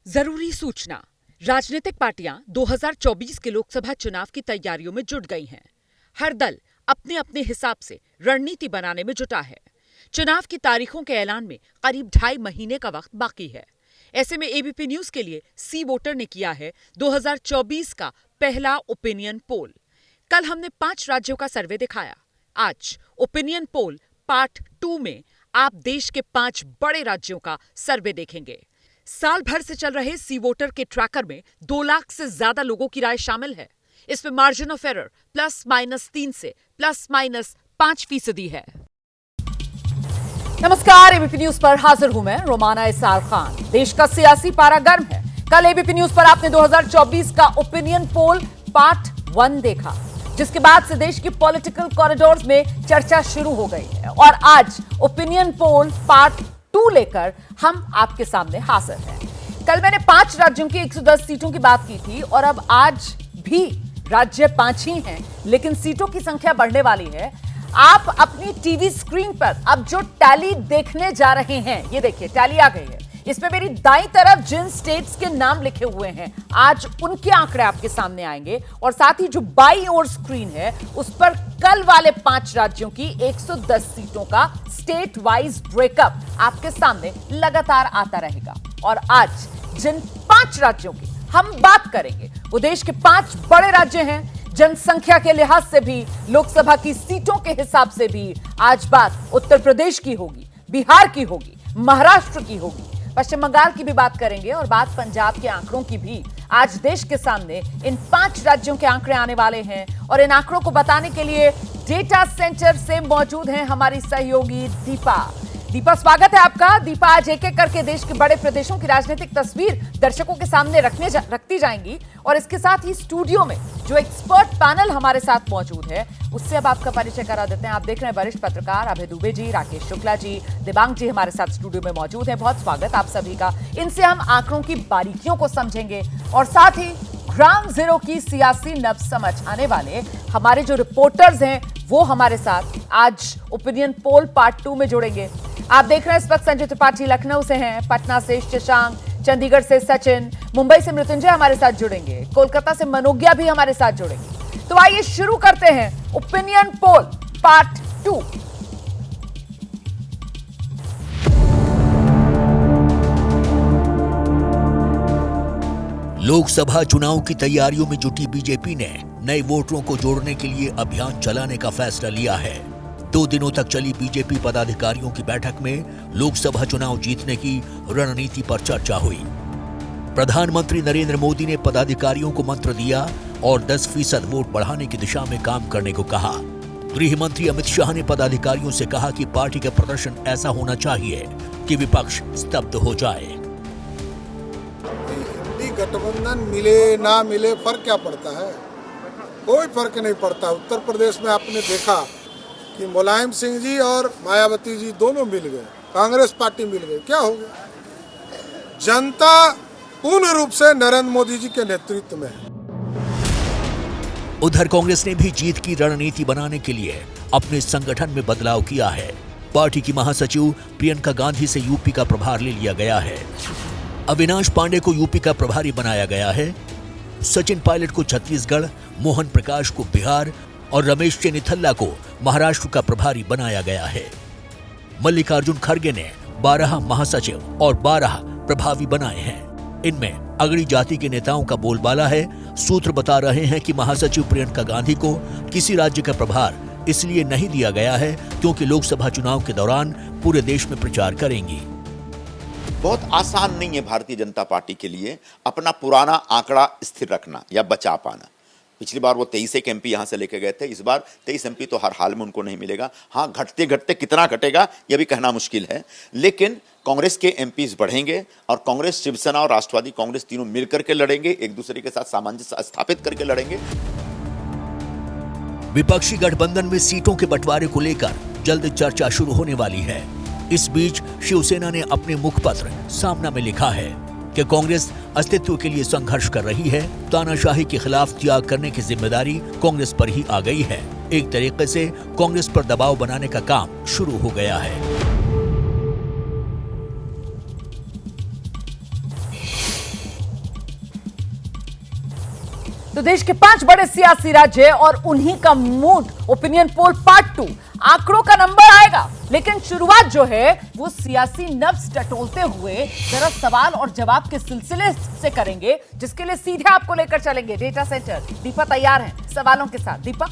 जरूरी सूचना। राजनीतिक पार्टियां 2024 के लोकसभा चुनाव की तैयारियों में जुट गई हैं। हर दल अपने अपने हिसाब से रणनीति बनाने में जुटा है। चुनाव की तारीखों के ऐलान में करीब 2.5 महीने का वक्त बाकी है। ऐसे में एबीपी न्यूज के लिए सी वोटर ने किया है 2024 का पहला ओपिनियन पोल। कल हमने 5 राज्यों का सर्वे दिखाया। आज ओपिनियन पोल पार्ट 2 में आप देश के 5 बड़े राज्यों का सर्वे देखेंगे। साल भर से चल रहे सी वोटर के ट्रैकर में 2 लाख से ज्यादा लोगों की राय शामिल है। इसमें मार्जिन ऑफ एरर +-3 से +-5% है। नमस्कार, एबीपी न्यूज पर हाजिर हूं मैं रोमाना इसार खान। देश का सियासी पारा गर्म है। कल एबीपी न्यूज पर आपने 2024 का ओपिनियन पोल पार्ट 1 देखा, जिसके बाद से देश की पॉलिटिकल कॉरिडोर्स में चर्चा शुरू हो गई है। और आज ओपिनियन पोल पार्ट 2 लेकर हम आपके सामने हाजिर हैं। कल मैंने 5 राज्यों की 110 सीटों की बात की थी और अब आज भी राज्य 5 ही हैं, लेकिन सीटों की संख्या बढ़ने वाली है। आप अपनी टीवी स्क्रीन पर अब जो टैली देखने जा रहे हैं, ये देखिए टैली आ गई है। इसमें मेरी दाईं तरफ जिन स्टेट्स के नाम लिखे हुए हैं, आज उनके आंकड़े आपके सामने आएंगे। और साथ ही जो बाईं ओर स्क्रीन है, उस पर कल वाले 5 राज्यों की 110 सीटों का स्टेट वाइज ब्रेकअप आपके सामने लगातार आता रहेगा। और आज जिन 5 राज्यों की हम बात करेंगे, वो देश के 5 बड़े राज्य हैं। जनसंख्या के लिहाज से भी, लोकसभा की सीटों के हिसाब से भी आज बात उत्तर प्रदेश की होगी, बिहार की होगी, महाराष्ट्र की होगी, पश्चिम बंगाल की भी बात करेंगे और बात पंजाब के आंकड़ों की भी। आज देश के सामने इन 5 राज्यों के आंकड़े आने वाले हैं और इन आंकड़ों को बताने के लिए डेटा सेंटर से मौजूद हैं हमारी सहयोगी दीपा। दीपा, स्वागत है आपका। दीपा आज एक एक करके देश के बड़े प्रदेशों की राजनीतिक तस्वीर दर्शकों के सामने रखती जाएंगी और इसके साथ ही स्टूडियो में जो एक्सपर्ट पैनल हमारे साथ मौजूद है, उससे अब आपका परिचय करा देते हैं। आप देख रहे हैं वरिष्ठ पत्रकार अभय दुबे जी, राकेश शुक्ला जी, दिबांग जी हमारे साथ स्टूडियो में मौजूद हैं। बहुत स्वागत आप सभी का। इनसे हम आंकड़ों की बारीकियों को समझेंगे और साथ ही ग्राउंड जीरो की सियासी नब्ज समझ आने वाले हमारे जो रिपोर्टर्स हैं, वो हमारे साथ आज ओपिनियन पोल पार्ट 2 में जुड़ेंगे। आप देख रहे हैं इस वक्त संजय त्रिपाठी लखनऊ से हैं, पटना से शशांक, चंडीगढ़ से सचिन, मुंबई से मृत्युंजय हमारे साथ जुड़ेंगे, कोलकाता से मनोज्ञा भी हमारे साथ जुड़ेंगे। तो आइए शुरू करते हैं ओपिनियन पोल पार्ट 2। लोकसभा चुनाव की तैयारियों में जुटी बीजेपी ने नए वोटरों को जोड़ने के लिए अभियान चलाने का फैसला लिया है। 2 दिनों तक चली बीजेपी पदाधिकारियों की बैठक में लोकसभा चुनाव जीतने की रणनीति पर चर्चा हुई। प्रधानमंत्री नरेंद्र मोदी ने पदाधिकारियों को मंत्र दिया और 10% वोट बढ़ाने की दिशा में काम करने को कहा। गृह मंत्री अमित शाह ने पदाधिकारियों से कहा कि पार्टी का प्रदर्शन ऐसा होना चाहिए कि विपक्ष स्तब्ध हो जाए। गठबंधन मिले ना मिले फर्क क्या पड़ता है? कोई फर्क नहीं पड़ता। उत्तर प्रदेश में आपने देखा कि मुलायम सिंह जी और मायावती जी दोनों मिल गए, कांग्रेस पार्टी मिल गई, क्या हो गया? जनता पूर्ण रूप से नरेंद्र मोदी जी के नेतृत्व में है। उधर कांग्रेस ने भी जीत की रणनीति बनाने के लिए अपने संगठन में बदलाव किया है। पार्टी की महासचिव प्रियंका गांधी से यूपी का प्रभार ले लिया गया है। अविनाश पांडे को यूपी का प्रभारी बनाया गया है। सचिन पायलट को छत्तीसगढ़, मोहन प्रकाश को बिहार और रमेश चेन्निथल्ला को महाराष्ट्र का प्रभारी बनाया गया है। मल्लिकार्जुन खड़गे ने 12 महासचिव और 12 प्रभावी बनाए हैं। इनमें अगड़ी जाति के नेताओं का बोलबाला है। सूत्र बता रहे हैं कि महासचिव प्रियंका गांधी को किसी राज्य का प्रभार इसलिए नहीं दिया गया है क्योंकि लोकसभा चुनाव के दौरान पूरे देश में प्रचार करेंगी। बहुत आसान नहीं है भारतीय जनता पार्टी के लिए अपना पुराना आंकड़ा स्थिर रखना या बचा पाना। पिछली बार वो 23 एक एमपी यहाँ से लेके गए थे, इस बार 23 एमपी तो हर हाल में उनको नहीं मिलेगा। हाँ, घटते घटते कितना घटेगा यह भी कहना मुश्किल है, लेकिन कांग्रेस के एमपीज बढ़ेंगे और कांग्रेस, शिवसेना और राष्ट्रवादी कांग्रेस तीनों मिलकर के लड़ेंगे, एक दूसरे के साथ सामंजस्य स्थापित करके लड़ेंगे। विपक्षी गठबंधन में सीटों के बंटवारे को लेकर जल्द चर्चा शुरू होने वाली है। इस बीच शिवसेना ने अपने मुखपत्र सामना में लिखा है कि कांग्रेस अस्तित्व के लिए संघर्ष कर रही है। तानाशाही के खिलाफ त्याग करने की जिम्मेदारी कांग्रेस पर ही आ गई है। एक तरीके से कांग्रेस पर दबाव बनाने का काम शुरू हो गया है। तो देश के 5 बड़े सियासी राज्य और उन्हीं का मूड ओपिनियन पोल पार्ट 2 आंकड़ों का नंबर आएगा, लेकिन शुरुआत जो है वो सियासी नब्ज टटोलते हुए जरा सवाल और जवाब के सिलसिले से करेंगे, जिसके लिए सीधे आपको लेकर चलेंगे डेटा सेंटर। दीपा तैयार है सवालों के साथ। दीपा।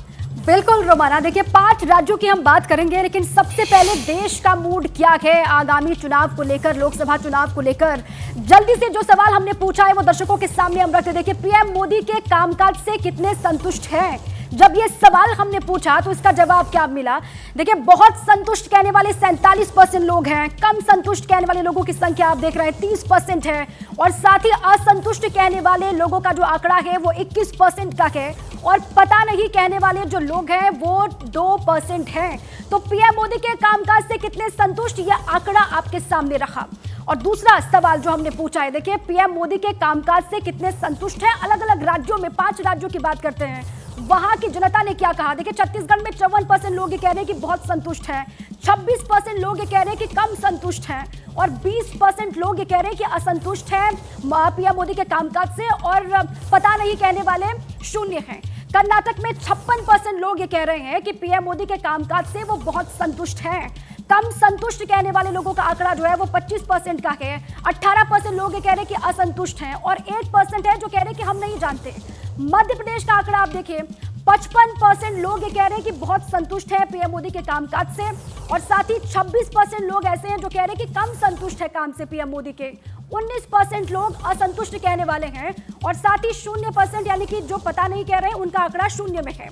बिल्कुल रोमाना, देखिए 5 राज्यों की हम बात करेंगे, लेकिन सबसे पहले देश का मूड क्या है आगामी चुनाव को लेकर, लोकसभा चुनाव को लेकर। जल्दी से जो सवाल हमने पूछा है वो दर्शकों के सामने हम रखते। देखिए पीएम मोदी के कामकाज से कितने संतुष्ट हैं। जब ये सवाल हमने पूछा तो इसका जवाब क्या मिला। देखिए बहुत संतुष्ट कहने वाले 47% लोग हैं, कम संतुष्ट कहने वाले लोगों की संख्या आप देख रहे हैं 30% है, और साथ ही असंतुष्ट कहने वाले लोगों का जो आंकड़ा है वो 21% का है, और पता नहीं कहने वाले जो लोग हैं वो 2% हैं। तो पीएम मोदी के कामकाज से कितने संतुष्ट, यह आंकड़ा आपके सामने रखा। और दूसरा सवाल जो हमने पूछा है, देखिए पीएम मोदी के कामकाज से कितने संतुष्ट हैं अलग अलग राज्यों में। 5 राज्यों की बात करते हैं, वहां की जनता ने क्या कहा। देखिए छत्तीसगढ़ में 54% लोग ये कह रहे हैं कि बहुत संतुष्ट हैं, 26% लोग ये कह रहे हैं कि कम संतुष्ट हैं, और 20% लोग ये कह रहे हैं कि असंतुष्ट हैं पीएम मोदी के कामकाज से, और पता नहीं कहने वाले 0 हैं। कर्नाटक में 56% लोग ये कह रहे हैं कि पीएम मोदी के कामकाज से वो बहुत संतुष्ट हैं। कम संतुष्ट कहने वाले लोगों का आंकड़ा जो है वो 25% का है। 18% लोग ये कह रहे हैं कि असंतुष्ट हैं, और 8% है जो कह रहे हैं कि हम नहीं जानते। मध्य प्रदेश का आंकड़ा आप देखिए, 55% लोग ये कह रहे हैं कि बहुत संतुष्ट है पीएम मोदी के कामकाज से, और साथ ही 26% लोग ऐसे हैं जो कह रहे हैं कि कम संतुष्ट है काम से पीएम मोदी के। 19% लोग असंतुष्ट कहने वाले हैं, और साथ ही 0% यानी कि जो पता नहीं कह रहे हैं उनका आंकड़ा 0 में है।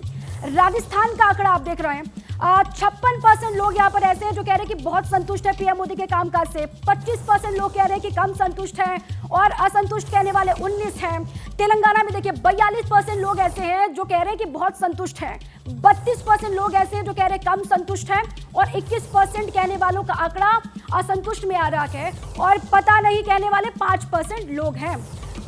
राजस्थान का आंकड़ा आप देख रहे हैं, 56% लोग यहाँ पर ऐसे हैं जो कह रहे हैं कि बहुत संतुष्ट है पीएम मोदी के कामकाज से। 25% लोग कह रहे हैं कि कम संतुष्ट हैं, और असंतुष्ट कहने वाले 19 हैं। तेलंगाना में देखिए 42% लोग ऐसे हैं जो कह रहे हैं कि बहुत संतुष्ट हैं। 32% लोग ऐसे हैं जो कह रहे हैं कम संतुष्ट हैं, और 21% कहने वालों का आंकड़ा असंतुष्ट में आ रहा है, और पता नहीं कहने वाले 5% लोग हैं।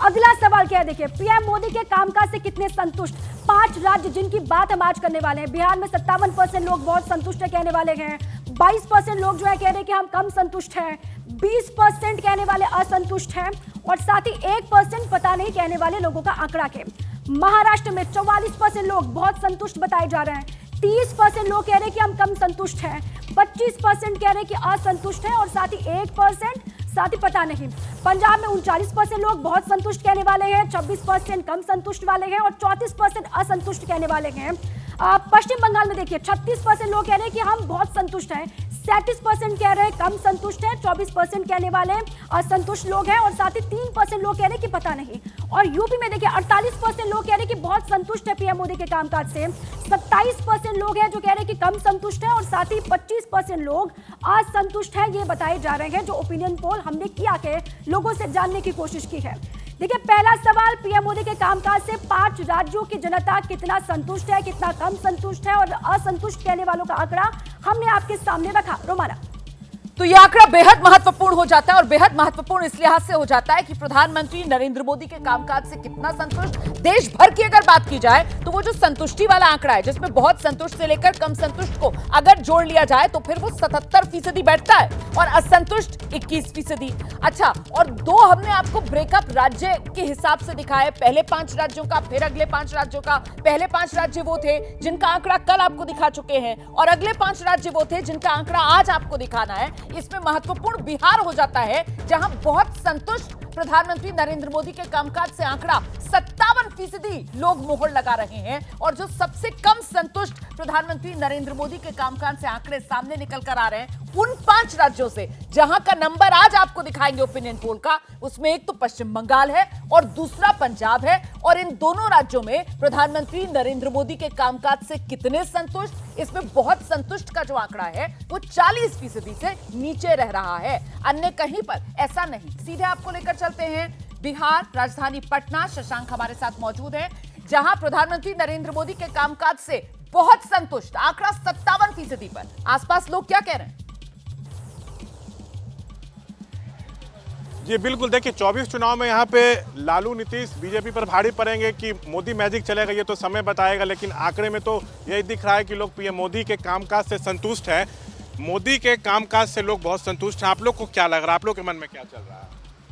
अगला सवाल क्या है, देखिए पीएम मोदी के कामकाज से कितने संतुष्ट। 5 राज्य जिनकी बात हम आज करने वाले हैं, बिहार में 57% लोग बहुत संतुष्ट है कहने वाले हैं। 22% लोग जो है कह रहे हैं कि हम कम संतुष्ट हैं। 20% कहने वाले असंतुष्ट हैं, और साथ ही 1% पता नहीं कहने वाले लोगों का आंकड़ा है। महाराष्ट्र में 44% लोग बहुत संतुष्ट बताए जा रहे हैं। 30% लोग कह रहे हैं कि हम कम संतुष्ट हैं। 25% कह रहे हैं कि असंतुष्ट हैं, और साथ ही 1% साथ ही पता नहीं। पंजाब में 39% लोग बहुत संतुष्ट कहने वाले हैं, 26% कम संतुष्ट वाले हैं, और 34% असंतुष्ट कहने वाले हैं। पश्चिम बंगाल में देखिए 36% लोग कह रहे हैं कि हम बहुत संतुष्ट हैं, 37% कह रहे हैं कम संतुष्ट हैं, 24% कहने वाले असंतुष्ट लोग हैं, और साथ ही 3% लोग कह रहे हैं कि पता नहीं। और यूपी में देखिए 48% लोग कह रहे हैं कि बहुत संतुष्ट है पीएम मोदी के कामकाज से। 27% लोग हैं जो कह रहे हैं कि कम संतुष्ट हैं, और साथ ही 25% लोग असंतुष्ट हैं। ये बताए जा रहे हैं जो ओपिनियन पोल हमने किया है, लोगों से जानने की कोशिश की है। देखिए पहला सवाल, पीएम मोदी के कामकाज से 5 राज्यों की जनता कितना संतुष्ट है, कितना कम संतुष्ट है, और असंतुष्ट कहने वालों का आंकड़ा हमने आपके सामने रखा। रोमाना। तो यह आंकड़ा बेहद महत्वपूर्ण हो जाता है, और बेहद महत्वपूर्ण इस लिहाज से हो जाता है कि प्रधानमंत्री नरेंद्र मोदी के कामकाज से कितना संतुष्ट। देश भर की अगर बात की जाए तो वो जो संतुष्टि वाला आंकड़ा है, जिसमें बहुत संतुष्ट से लेकर कम संतुष्ट को अगर जोड़ लिया जाए तो फिर वो 77% बैठता है, और असंतुष्ट 21%। अच्छा, और 2 हमने आपको ब्रेकअप राज्य के हिसाब से दिखाया, पहले 5 राज्यों का, फिर अगले 5 राज्यों का। पहले 5 राज्य वो थे जिनका आंकड़ा कल आपको दिखा चुके हैं, और अगले 5 राज्य वो थे जिनका आंकड़ा आज आपको दिखाना है। इसमें महत्वपूर्ण बिहार हो जाता है, जहां बहुत संतुष्ट प्रधानमंत्री नरेंद्र मोदी के कामकाज से आंकड़ा 57% लोग मोहर लगा रहे हैं, और जो सबसे कम संतुष्ट प्रधानमंत्री नरेंद्र मोदी के कामकाज से आंकड़े सामने निकल कर आ रहे हैं उन 5 राज्यों से, जहां का नंबर आज आपको दिखाएंगे ओपिनियन पोल का। उसमें एक तो पश्चिम बंगाल है और दूसरा पंजाब है, और इन दोनों राज्यों में प्रधानमंत्री नरेंद्र मोदी के कामकाज से कितने संतुष्ट, इसमें बहुत संतुष्ट का जो आंकड़ा है वो 40% से नीचे रह रहा है। अन्य कहीं पर ऐसा नहीं। सीधे आपको लेकर चलते हैं बिहार, राजधानी पटना। शशांक हमारे साथ मौजूद है, जहां प्रधानमंत्री नरेंद्र मोदी के कामकाज से बहुत संतुष्ट, आंकड़ा 57% पर। आसपास लोग क्या कह रहे हैं? जी बिल्कुल, देखिए 24 चुनाव में यहाँ पे लालू नीतीश बीजेपी पर भारी पड़ेंगे कि मोदी मैजिक चलेगा, ये तो समय बताएगा, लेकिन आंकड़े में तो यही दिख रहा है कि लोग पीएम मोदी के कामकाज से संतुष्ट हैं। मोदी के कामकाज से लोग बहुत संतुष्ट हैं। आप लोग को क्या लग रहा है, आप लोग के मन में क्या चल रहा है?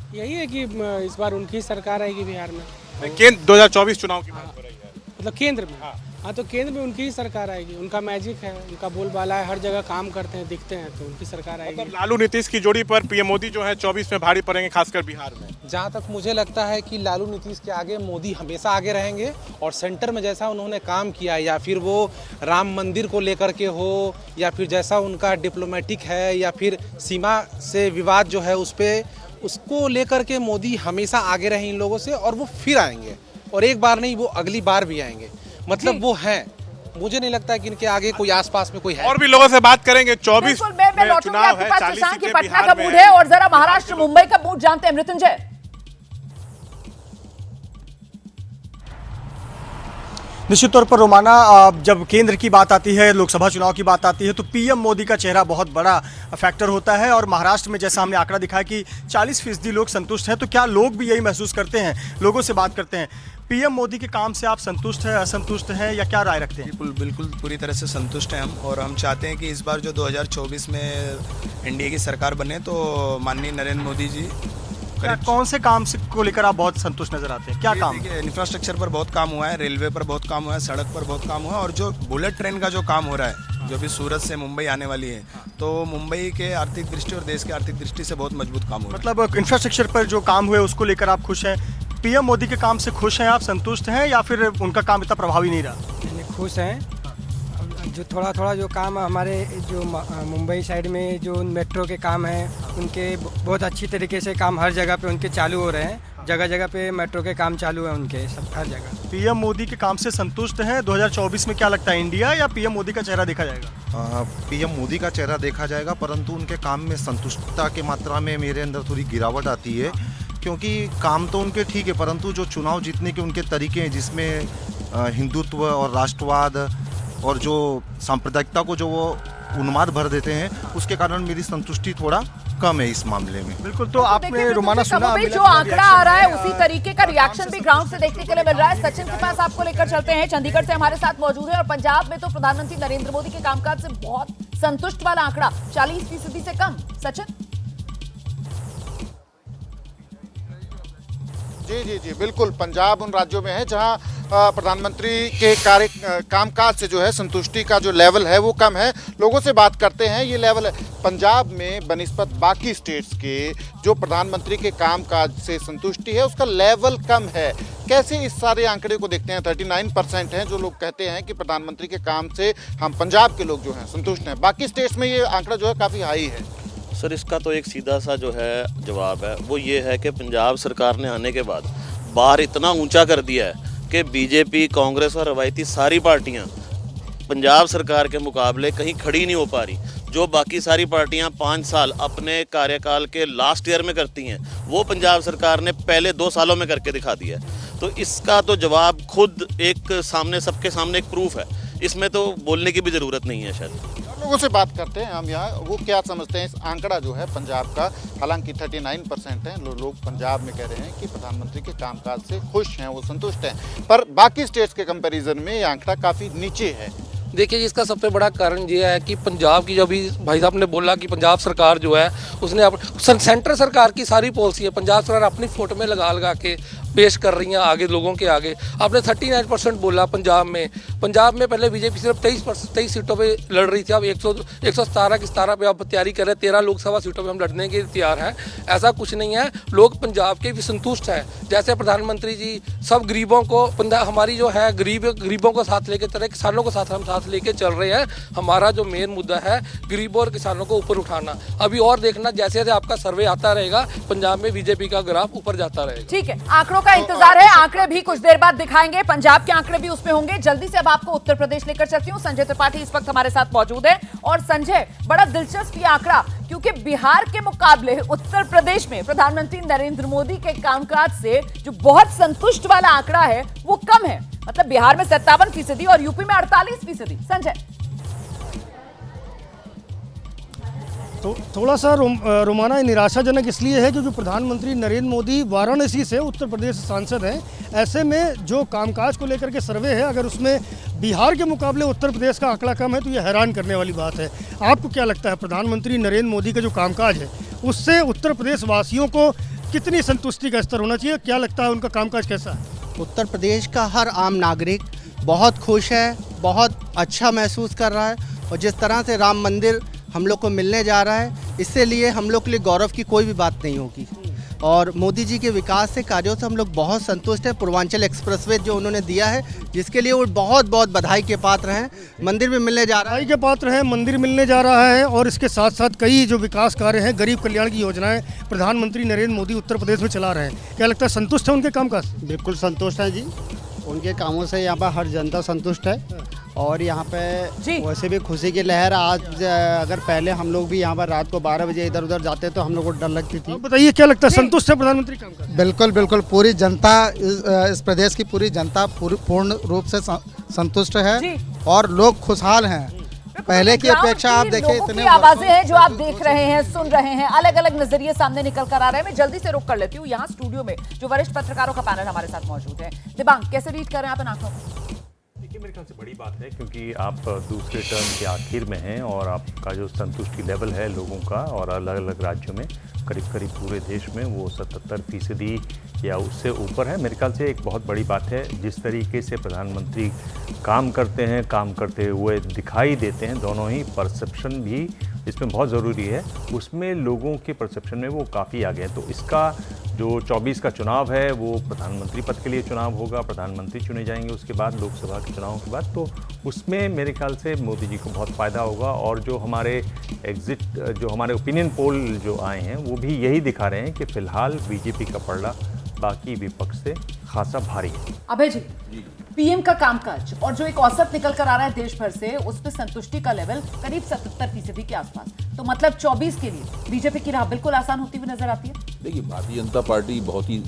यही है कि इस बार उनकी सरकार आएगी बिहार में, केंद्र 2024 चुनाव की बात हो रही है। मतलब केंद्र में। हाँ, तो केंद्र में उनकी ही सरकार आएगी। उनका मैजिक है, उनका बोलबाला है, हर जगह काम करते हैं, दिखते हैं, तो उनकी सरकार आएगी। मतलब लालू नीतीश की जोड़ी पर पीएम मोदी जो है 24 में भारी पड़ेंगे, खासकर बिहार में। जहाँ तक मुझे लगता है कि लालू नीतीश के आगे मोदी हमेशा आगे रहेंगे, और सेंटर में जैसा उन्होंने काम किया, या फिर वो राम मंदिर को लेकर के हो, या फिर जैसा उनका डिप्लोमेटिक है, या फिर सीमा से विवाद जो है उस पर, उसको लेकर के मोदी हमेशा आगे रहे इन लोगों से, और वो फिर आएंगे, और एक बार नहीं, वो अगली बार भी आएंगे। मतलब वो हैं, मुझे नहीं लगता है कि इनके आगे कोई आसपास में कोई है। और भी लोगों से बात करेंगे। 24 में चुनाव है, 40 सीटें पटना का मूड है, और जरा महाराष्ट्र मुंबई का मूड जानते हैं मृत्युंजय। निश्चित तौर पर रोमाना, जब केंद्र की बात आती है, लोकसभा चुनाव की बात आती है, तो पीएम मोदी का चेहरा बहुत बड़ा फैक्टर होता है। और महाराष्ट्र में जैसा हमने आंकड़ा दिखाया कि 40% लोग संतुष्ट हैं, तो क्या लोग भी यही महसूस करते हैं? लोगों से बात करते हैं। पीएम मोदी के काम से आप संतुष्ट हैं, असंतुष्ट हैं, या क्या राय रखते हैं? बिल्कुल पूरी तरह से संतुष्ट हैं हम, और हम चाहते हैं कि इस बार जो 2024 में एनडीए की सरकार बने, तो माननीय नरेंद्र मोदी जी कौन से काम से को लेकर आप बहुत संतुष्ट नजर आते हैं? क्या काम? इंफ्रास्ट्रक्चर पर बहुत काम हुआ है, रेलवे पर बहुत काम हुआ है, सड़क पर बहुत काम हुआ है, और जो बुलेट ट्रेन का जो काम हो रहा है, जो भी सूरत से मुंबई आने वाली है, तो मुंबई के आर्थिक दृष्टि और देश की आर्थिक दृष्टि से बहुत मजबूत काम हो रहा है। मतलब इंफ्रास्ट्रक्चर पर जो काम हुए उसको लेकर आप खुश हैं? पीएम मोदी के काम से खुश हैं आप, संतुष्ट हैं, या फिर उनका काम इतना प्रभावी नहीं रहा? खुश हैं। जो थोड़ा जो काम हमारे जो मुंबई साइड में जो मेट्रो के काम हैं, उनके बहुत अच्छी तरीके से काम हर जगह पे उनके चालू हो रहे हैं। जगह जगह पे मेट्रो के काम चालू है उनके, सब हर जगह। पीएम मोदी के काम से संतुष्ट हैं। 2024 में क्या लगता है, इंडिया या पीएम मोदी का चेहरा देखा जाएगा? पीएम मोदी का चेहरा देखा जाएगा, परंतु उनके काम में संतुष्टता की मात्रा में मेरे अंदर थोड़ी गिरावट आती है, क्योंकि काम तो उनके ठीक है, परंतु जो चुनाव जीतने के उनके तरीके हैं, जिसमें हिंदुत्व और राष्ट्रवाद और जो सांप्रदायिकता को जो वो उन्माद भर देते हैं, उसके कारण मेरी संतुष्टि थोड़ा कम है इस मामले में। बिल्कुल। तो आपने रोमाना सुना, जो आंकड़ा आ रहा है उसी तरीके का रिएक्शन भी ग्राउंड से देखने के लिए मिल रहा है। सचिन के पास आपको लेकर चलते हैं, चंडीगढ़ से हमारे साथ मौजूद है। और पंजाब में तो प्रधानमंत्री नरेंद्र मोदी के कामकाज से बहुत संतुष्ट वाला आंकड़ा 40% से कम। सचिन जी बिल्कुल, पंजाब उन राज्यों में है जहां प्रधानमंत्री के कामकाज से जो है संतुष्टि का जो लेवल है वो कम है। लोगों से बात करते हैं, ये लेवल है पंजाब में बनिस्बत बाकी स्टेट्स के जो प्रधानमंत्री के कामकाज से संतुष्टि है उसका लेवल कम है। कैसे इस सारे आंकड़े को देखते हैं? 39% हैं जो लोग कहते हैं कि प्रधानमंत्री के काम से हम पंजाब के लोग जो हैं संतुष्ट हैं। बाकी स्टेट्स में ये आंकड़ा जो है काफ़ी हाई है। सर, इसका तो एक सीधा सा जो है जवाब है, वो ये है कि पंजाब सरकार ने आने के बाद बार इतना ऊंचा कर दिया है कि बीजेपी, कांग्रेस और रवायती सारी पार्टियां पंजाब सरकार के मुकाबले कहीं खड़ी नहीं हो पा रही। जो बाकी सारी पार्टियां 5 साल अपने कार्यकाल के लास्ट ईयर में करती हैं, वो पंजाब सरकार ने पहले 2 सालों में करके दिखा दिया है। तो इसका तो जवाब खुद एक सामने, सबके सामने एक प्रूफ है, इसमें तो बोलने की भी ज़रूरत नहीं है। शायद लोगों से बात करते हैं हम यहाँ, वो क्या समझते हैं इस आंकड़ा जो है पंजाब का। हालांकि 39% हैं लोग पंजाब में कह रहे हैं कि प्रधानमंत्री के कामकाज से खुश हैं, वो संतुष्ट हैं, पर बाकी स्टेट्स के कंपैरिजन में ये आंकड़ा काफ़ी नीचे है। देखिए, इसका सबसे बड़ा कारण ये है कि पंजाब की, जो भी भाई साहब ने बोला कि पंजाब सरकार जो है उसने सेंटर सरकार की सारी पॉलिसी है पंजाब सरकार अपनी फोटो में लगा के पेश कर रही हैं आगे लोगों के आगे। आपने 39% बोला पंजाब में पहले बीजेपी सिर्फ 23 सीटों पे लड़ रही थी। अब 117 की 17 पे अब तैयारी कर रहे हैं, 13 लोकसभा सीटों पे हम लड़ने के तैयार हैं। ऐसा कुछ नहीं है, लोग पंजाब के भी संतुष्ट हैं। जैसे प्रधानमंत्री जी सब गरीबों को, हमारी जो है गरीबों को साथ लेके चल रहे, किसानों को हम साथ लेके चल रहे हैं। हमारा जो मेन मुद्दा है गरीबों और किसानों को ऊपर उठाना। अभी और देखना, जैसे जैसे आपका सर्वे आता रहेगा पंजाब में बीजेपी का ग्राफ ऊपर जाता रहेगा। ठीक है, आंकड़ों का इंतजार है, आंकड़े भी कुछ देर बाद दिखाएंगे, पंजाब के आंकड़े भी उसमें होंगे। जल्दी से अब आपको उत्तर प्रदेश लेकर चलती हूँ। संजय त्रिपाठी इस वक्त हमारे साथ मौजूद है। और संजय, बड़ा दिलचस्प ये आंकड़ा, क्योंकि बिहार के मुकाबले उत्तर प्रदेश में प्रधानमंत्री नरेंद्र मोदी के कामकाज से जो बहुत संतुष्ट वाला आंकड़ा है वो कम है। मतलब बिहार में 57% और यूपी में 48%। संजय, तो थोड़ा सा रोमाना निराशाजनक इसलिए है क्योंकि प्रधानमंत्री नरेंद्र मोदी वाराणसी से उत्तर प्रदेश सांसद हैं। ऐसे में जो कामकाज को लेकर के सर्वे है, अगर उसमें बिहार के मुकाबले उत्तर प्रदेश का आंकड़ा कम है तो ये हैरान करने वाली बात है। आपको क्या लगता है, प्रधानमंत्री नरेंद्र मोदी का जो कामकाज है उससे उत्तर प्रदेश वासियों को कितनी संतुष्टि का स्तर होना चाहिए, क्या लगता है उनका कामकाज कैसा है? उत्तर प्रदेश का हर आम नागरिक बहुत खुश है, बहुत अच्छा महसूस कर रहा है और जिस तरह से राम मंदिर हम लोग को मिलने जा रहा है, इससे लिए हम लोग के लिए गौरव की कोई भी बात नहीं होगी। और मोदी जी के विकास से कार्यों से हम लोग बहुत संतुष्ट हैं। पूर्वांचल एक्सप्रेसवे जो उन्होंने दिया है, जिसके लिए वो बहुत बहुत बधाई के पात्र हैं। मंदिर भी मिलने जा रहा है, बधाई के पात्र हैं, मंदिर मिलने जा रहा है और इसके साथ साथ कई जो विकास कार्य हैं, गरीब कल्याण की योजनाएं प्रधानमंत्री नरेंद्र मोदी उत्तर प्रदेश में चला रहे हैं। क्या लगता है संतुष्ट है उनके कामकाज? बिल्कुल संतुष्ट है जी, उनके कामों से यहाँ पर हर जनता संतुष्ट है और यहाँ पे वैसे भी खुशी की लहर। आज अगर पहले हम लोग भी यहाँ पर रात को 12 बजे इधर उधर जाते तो हम लोग को डर लगती थी। बताइए क्या लगता है, संतुष्ट है प्रधानमंत्री कामकाज? बिल्कुल बिल्कुल, पूरी जनता इस प्रदेश की पूरी जनता पूर्ण रूप से संतुष्ट है और लोग खुशहाल हैं। पहले की अपेक्षा आप देखिए इतने आवाजें हैं जो आप देख रहे हैं, सुन रहे हैं, अलग अलग नजरिए सामने निकल कर आ रहे हैं। मैं जल्दी से रुक कर लेती हूँ। यहाँ स्टूडियो में जो वरिष्ठ पत्रकारों का पैनल हमारे साथ मौजूद है। दिबांग, कैसे रीड कर रहे हैं आप इन आंकड़ों को? देखिए, मेरे ख्याल से बड़ी बात है क्योंकि आप दूसरे टर्म के आखिर में हैं और आपका जो संतुष्टि लेवल है लोगों का और अलग अलग राज्यों में करीब करीब पूरे देश में वो 77% या उससे ऊपर है। मेरे ख्याल से एक बहुत बड़ी बात है जिस तरीके से प्रधानमंत्री काम करते हैं, काम करते हुए दिखाई देते हैं, दोनों ही परसेप्शन भी इसमें बहुत ज़रूरी है। उसमें लोगों के परसेप्शन में वो काफ़ी आगे हैं। तो इसका जो 24 का चुनाव है वो प्रधानमंत्री पद के लिए चुनाव होगा, प्रधानमंत्री चुने जाएंगे उसके बाद लोकसभा के चुनाव के बाद, तो उसमें मेरे ख्याल से मोदी जी को बहुत फ़ायदा होगा। और जो हमारे ओपिनियन पोल जो आए हैं वो भी यही दिखा रहे हैं कि फ़िलहाल बीजेपी का पलड़ा बाकी विपक्ष से खासा भारी है। अभय जी, पीएम का कामकाज और जो एक औसत निकल कर आ रहा है देश भर से, उस पर संतुष्टि का लेवल करीब 77% के आसपास, तो मतलब 24 के लिए बीजेपी की राह बिल्कुल आसान होती हुई नजर आती है। देखिए, भारतीय जनता पार्टी बहुत ही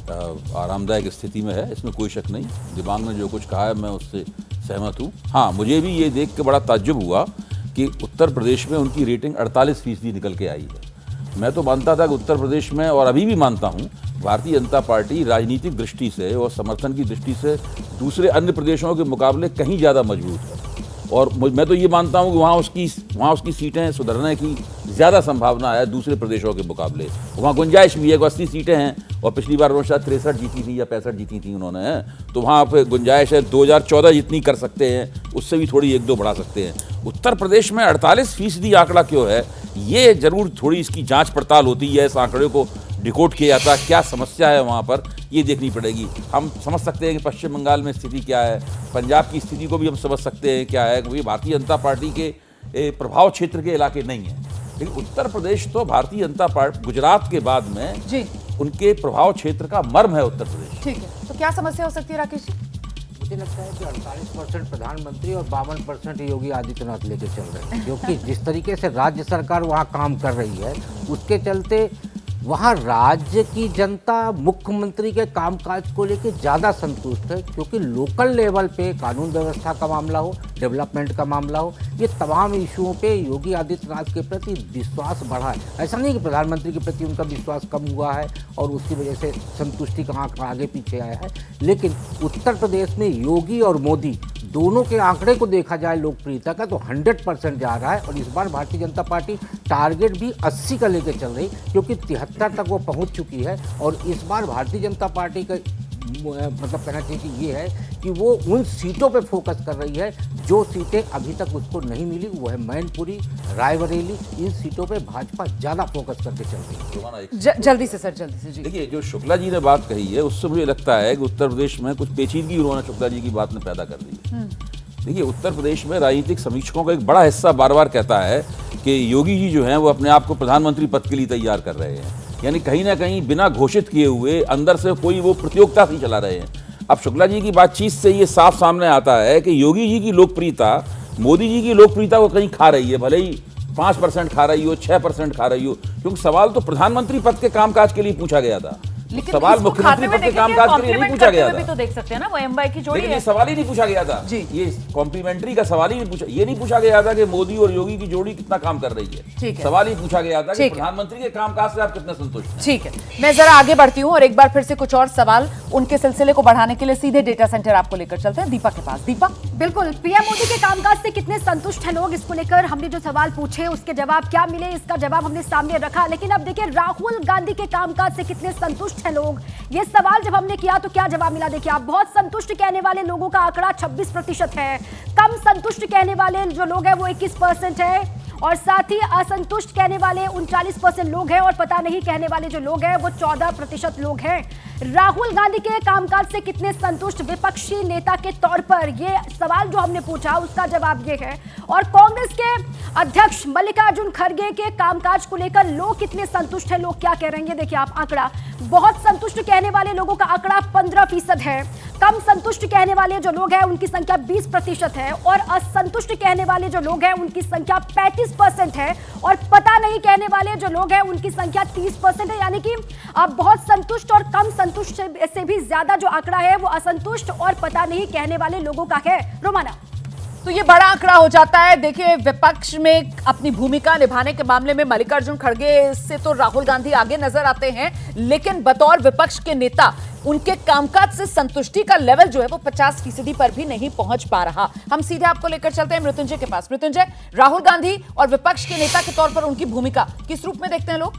आरामदायक स्थिति में है, इसमें कोई शक नहीं। दिबांग ने जो कुछ कहा है मैं उससे सहमत हूँ। हाँ, मुझे भी ये देख के बड़ा ताज्जुब हुआ कि उत्तर प्रदेश में उनकी रेटिंग 48% निकल के आई है। मैं तो मानता था कि उत्तर प्रदेश में, और अभी भी मानता हूँ, भारतीय जनता पार्टी राजनीतिक दृष्टि से और समर्थन की दृष्टि से दूसरे अन्य प्रदेशों के मुकाबले कहीं ज़्यादा मजबूत है। और मैं तो ये मानता हूँ कि वहाँ उसकी सीटें सुधरने की ज़्यादा संभावना है दूसरे प्रदेशों के मुकाबले। वहाँ गुंजाइश भी है, 80 सीटें हैं और पिछली बार उन्होंने शायद 63 जीती थी या 65 जीती थी उन्होंने, तो वहाँ पे गुंजाइश है 2014 जितनी कर सकते हैं, उससे भी थोड़ी 1-2 बढ़ा सकते हैं। उत्तर प्रदेश में 48% आंकड़ा क्यों है, ये जरूर थोड़ी इसकी जाँच पड़ताल होती है, इस आंकड़े को डिकोड किया जाता है, क्या समस्या है वहाँ पर ये देखनी पड़ेगी। हम समझ सकते हैं कि पश्चिम बंगाल में स्थिति क्या है, पंजाब की स्थिति को भी हम समझ सकते हैं क्या है, क्योंकि भारतीय जनता पार्टी के प्रभाव क्षेत्र के इलाके नहीं हैं। लेकिन उत्तर प्रदेश तो भारतीय जनता पार्टी, गुजरात के बाद में जी उनके प्रभाव क्षेत्र का मर्म है उत्तर प्रदेश। ठीक है, तो क्या समस्या हो सकती है राकेश जी? मुझे लगता है कि 48% प्रधानमंत्री और 52% योगी आदित्यनाथ लेके चल रहे हैं, क्योंकि जिस तरीके से राज्य सरकार वहाँ काम कर रही है उसके चलते वहाँ राज्य की जनता मुख्यमंत्री के कामकाज को लेकर ज़्यादा संतुष्ट है, क्योंकि लोकल लेवल पे कानून व्यवस्था का मामला हो, डेवलपमेंट का मामला हो, ये तमाम इशुओं पे योगी आदित्यनाथ के प्रति विश्वास बढ़ा है। ऐसा नहीं कि प्रधानमंत्री के प्रति उनका विश्वास कम हुआ है और उसकी वजह से संतुष्टि का आंकड़ा आगे पीछे आया है, लेकिन उत्तर प्रदेश में योगी और मोदी दोनों के आंकड़े को देखा जाए लोकप्रियता का तो 100% जा रहा है। और इस बार भारतीय जनता पार्टी टारगेट भी 80 का लेकर चल रही, क्योंकि 73 तक वो पहुंच चुकी है। और इस बार भारतीय जनता पार्टी का मतलब कहना चाहिए कि ये है कि वो उन सीटों पे फोकस कर रही है जो सीटें अभी तक उसको नहीं मिली, वो है मैनपुरी, रायबरेली, इन सीटों पे भाजपा ज़्यादा फोकस करके चल रही है। जल्दी से सर, जल्दी से जी। देखिए, जो शुक्ला जी ने बात कही है उससे मुझे लगता है कि उत्तर प्रदेश में कुछ पेचीदगी उन्होंने शुक्ला जी की बात में पैदा कर दी है। देखिए, उत्तर प्रदेश में राजनीतिक समीक्षकों का एक बड़ा हिस्सा बार बार कहता है कि योगी जी जो हैं वो अपने आप को प्रधानमंत्री पद के लिए तैयार कर रहे हैं, यानी कहीं ना कहीं बिना घोषित किए हुए अंदर से कोई वो प्रतियोगिता ही चला रहे हैं। अब शुक्ला जी की बातचीत से ये साफ सामने आता है कि योगी जी की लोकप्रियता मोदी जी की लोकप्रियता को कहीं खा रही है, भले ही 5% खा रही हो, 6% खा रही हो, क्योंकि सवाल तो प्रधानमंत्री पद के कामकाज के लिए पूछा गया था। लेकिन सवाल इसको मुख्यमंत्री खाते में पद के देखेंगे, कामकाज के लिए नहीं कॉम्प्लीमेंट पूछा करते गया हुए था। भी तो देख सकते हैं ना, वो एमवाई की जोड़ी लेकिन है। ये सवाल ही नहीं पूछा गया था जी। ये कॉम्प्लीमेंट्री का सवाल ही नहीं पूछा, ये नहीं पूछा गया था कि मोदी और योगी की जोड़ी कितना काम कर रही ठीक है। है। सवाल ही पूछा गया था कि ठीक है। प्रधानमंत्री के कामकाज से आप कितने संतुष्ट हैं। ठीक है, मैं जरा आगे बढ़ती हूँ और एक बार फिर से कुछ और सवाल उनके सिलसिले को बढ़ाने के लिए सीधे डेटा सेंटर आपको लेकर चलते हैं दीपा के पास। दीपा, बिल्कुल, पीएम मोदी के कामकाज से कितने संतुष्ट हैं लोग, इसको लेकर हमने जो सवाल पूछे उसके जवाब क्या मिले, इसका जवाब हमने सामने रखा। लेकिन अब देखिए राहुल गांधी के कामकाज से कितने संतुष्ट हैं लोग, ये सवाल जब हमने किया तो क्या जवाब मिला। देखिए आप, बहुत संतुष्ट कहने वाले लोगों का आंकड़ा 26% है, कम संतुष्ट कहने वाले जो लोग हैं वो 21% है, और साथ ही असंतुष्ट कहने वाले 39% लोग हैं, और पता नहीं कहने वाले जो लोग हैं वो 14% लोग हैं। राहुल गांधी के कामकाज से कितने संतुष्ट विपक्षी नेता के तौर पर, ये सवाल जो हमने पूछा उसका जवाब ये है। और कांग्रेस के अध्यक्ष मल्लिकार्जुन खड़गे के कामकाज को लेकर लोग कितने संतुष्ट हैं, लोग क्या कह रहे हैं, देखिए आप आंकड़ा। बहुत संतुष्ट कहने वाले लोगों का आंकड़ा 15% है, कम संतुष्ट कहने वाले जो लोग हैं उनकी संख्या 20% है, और असंतुष्ट कहने वाले जो लोग हैं उनकी संख्या 35% है, और पता नहीं कहने वाले जो लोग हैं उनकी संख्या 30% है। यानी कि अब बहुत संतुष्ट और कम संतुष्ट से भी ज्यादा जो आंकड़ा है वो असंतुष्ट और पता नहीं कहने वाले लोगों का है। रोमाना, तो ये बड़ा आंकड़ा हो जाता है। देखिए विपक्ष में अपनी भूमिका निभाने के मामले में मल्लिकार्जुन खड़गे से तो राहुल गांधी आगे नजर आते हैं, लेकिन बतौर विपक्ष के नेता उनके कामकाज से संतुष्टि का लेवल जो है वो 50% पर भी नहीं पहुंच पा रहा। हम सीधे आपको लेकर चलते हैं मृत्युंजय के पास। मृत्युंजय, राहुल गांधी और विपक्ष के नेता के तौर पर उनकी भूमिका किस रूप में देखते हैं लोग?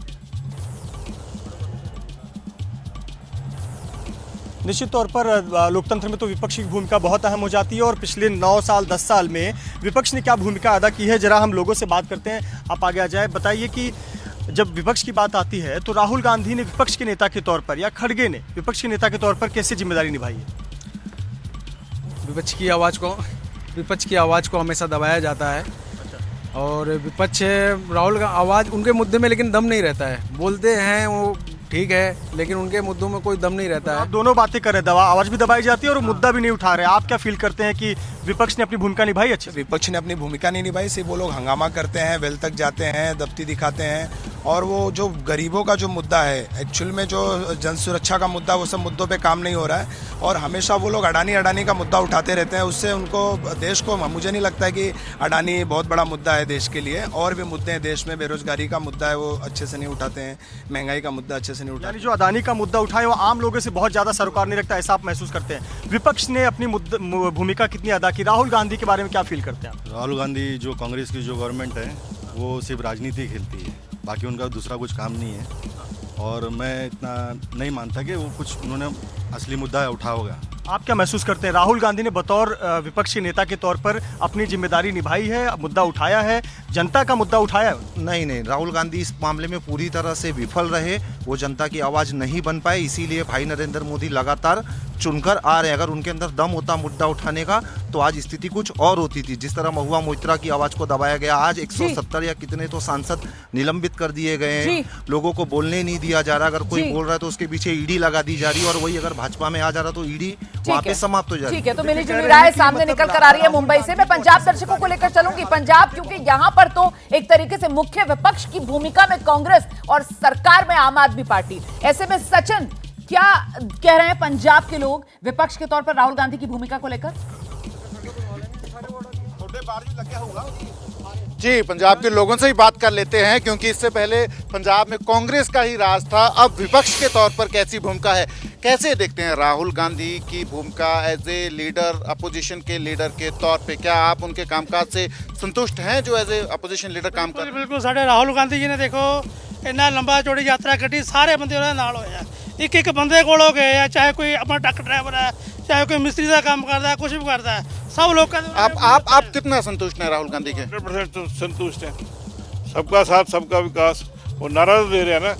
निश्चित तौर पर लोकतंत्र में तो विपक्ष की भूमिका बहुत अहम हो जाती है, और पिछले 9 साल 10 साल में विपक्ष ने क्या भूमिका अदा की है जरा हम लोगों से बात करते हैं। आप आगे आ जाए, बताइए कि जब विपक्ष की बात आती है तो राहुल गांधी ने विपक्ष के नेता के तौर पर या खड़गे ने विपक्ष के नेता के तौर पर कैसे जिम्मेदारी निभाई है? विपक्ष की आवाज़ को हमेशा दबाया जाता है, और विपक्ष राहुल का आवाज़ उनके मुद्दे में लेकिन दम नहीं रहता है। बोलते हैं वो ठीक है, लेकिन उनके मुद्दों में कोई दम नहीं रहता है। आप दोनों बातें कर रहे हैं, आवाज भी दबाई जाती है और मुद्दा भी नहीं उठा रहे। आप क्या फील करते हैं कि विपक्ष ने अपनी भूमिका निभाई अच्छे? विपक्ष ने अपनी भूमिका नहीं निभाई, सिर्फ वो लोग हंगामा करते हैं, वेल तक जाते हैं, दफ्ती दिखाते हैं, और वो जो गरीबों का जो मुद्दा है, एक्चुअल में जो जन सुरक्षा का मुद्दा, वो सब मुद्दों पे काम नहीं हो रहा है, और हमेशा वो लोग अडानी का मुद्दा उठाते रहते हैं। उससे उनको देश को, मुझे नहीं लगता है कि अडानी बहुत बड़ा मुद्दा है देश के लिए, और भी मुद्दे हैं देश में, बेरोजगारी का मुद्दा है वो अच्छे से नहीं उठाते हैं, महंगाई का मुद्दा अच्छे से नहीं उठाते। जो अडानी का मुद्दा उठाए वो आम लोगों से बहुत ज्यादा सरोकार नहीं रखता, ऐसा आप महसूस करते हैं? विपक्ष ने अपनी भूमिका कितनी अदा की? राहुल गांधी के बारे में क्या फील करते हैं आप? राहुल गांधी जो कांग्रेस की जो गवर्नमेंट है वो सिर्फ राजनीति खेलती है, बाकी उनका दूसरा कुछ काम नहीं है, और मैं इतना नहीं मानता कि वो कुछ उन्होंने असली मुद्दा उठा होगा। आप क्या महसूस करते हैं, राहुल गांधी ने बतौर विपक्ष के नेता के तौर पर अपनी जिम्मेदारी निभाई है, मुद्दा उठाया है, जनता का मुद्दा उठाया है? नहीं, राहुल गांधी इस मामले में पूरी तरह से विफल रहे, वो जनता की आवाज़ नहीं बन पाए, इसीलिए भाई नरेंद्र मोदी लगातार चुनकर आ रहे हैं। अगर उनके अंदर दम होता मुद्दा उठाने का तो आज स्थिति कुछ और होती थी। जिस तरह महुआ मोइत्रा की आवाज़ को दबाया गया, आज 170 या कितने तो सांसद निलंबित कर दिए गए हैं, लोगों को बोलने नहीं दिया जा रहा। अगर कोई बोल रहा है तो उसके पीछे ईडी लगा दी जा रही है, और वही अगर भाजपा में आ जा रहा तो ईडी वहाँ पे समाप्त हो जाती है। ठीक है, तो मिली जुली राय सामने निकल कर आ रही है मुंबई से। मैं पंजाब दर्शकों को लेकर चलूंगी। पंजाब, क्योंकि यहाँ पर तो एक तरीके से मुख्य विपक्ष की भूमिका में कांग्रेस और सरकार में आम आदमी पार्टी, ऐसे में सचिन क्या कह रहे हैं पंजाब के लोग विपक्ष के तौर पर राहुल गांधी की भूमिका को लेकर? जी, पंजाब के लोगों से ही बात कर लेते हैं, क्योंकि इससे पहले पंजाब में कांग्रेस का ही राज था, अब विपक्ष के तौर पर कैसी भूमिका है, कैसे देखते हैं राहुल गांधी की भूमिका एज ए लीडर, अपोजिशन के लीडर के तौर पे? क्या आप उनके कामकाज से संतुष्ट हैं जो एज ए अपोजिशन लीडर काम कर? बिल्कुल, साढ़े राहुल गांधी जी ने देखो इन्ना लंबा चौड़ी यात्रा कटी, सारे बंदे उन्होंने नाल होया, एक बंदे कोल हो गए हैं, चाहे कोई अपना ट्रक ड्राइवर है, चाहे कोई मिस्त्री का काम करता है, कुछ भी करता है, सब लोग। आप कितना संतुष्ट हैं राहुल गांधी के? 100% संतुष्ट हैं। सबका साथ सबका विकास, वो नारा दे रहे हैं ना,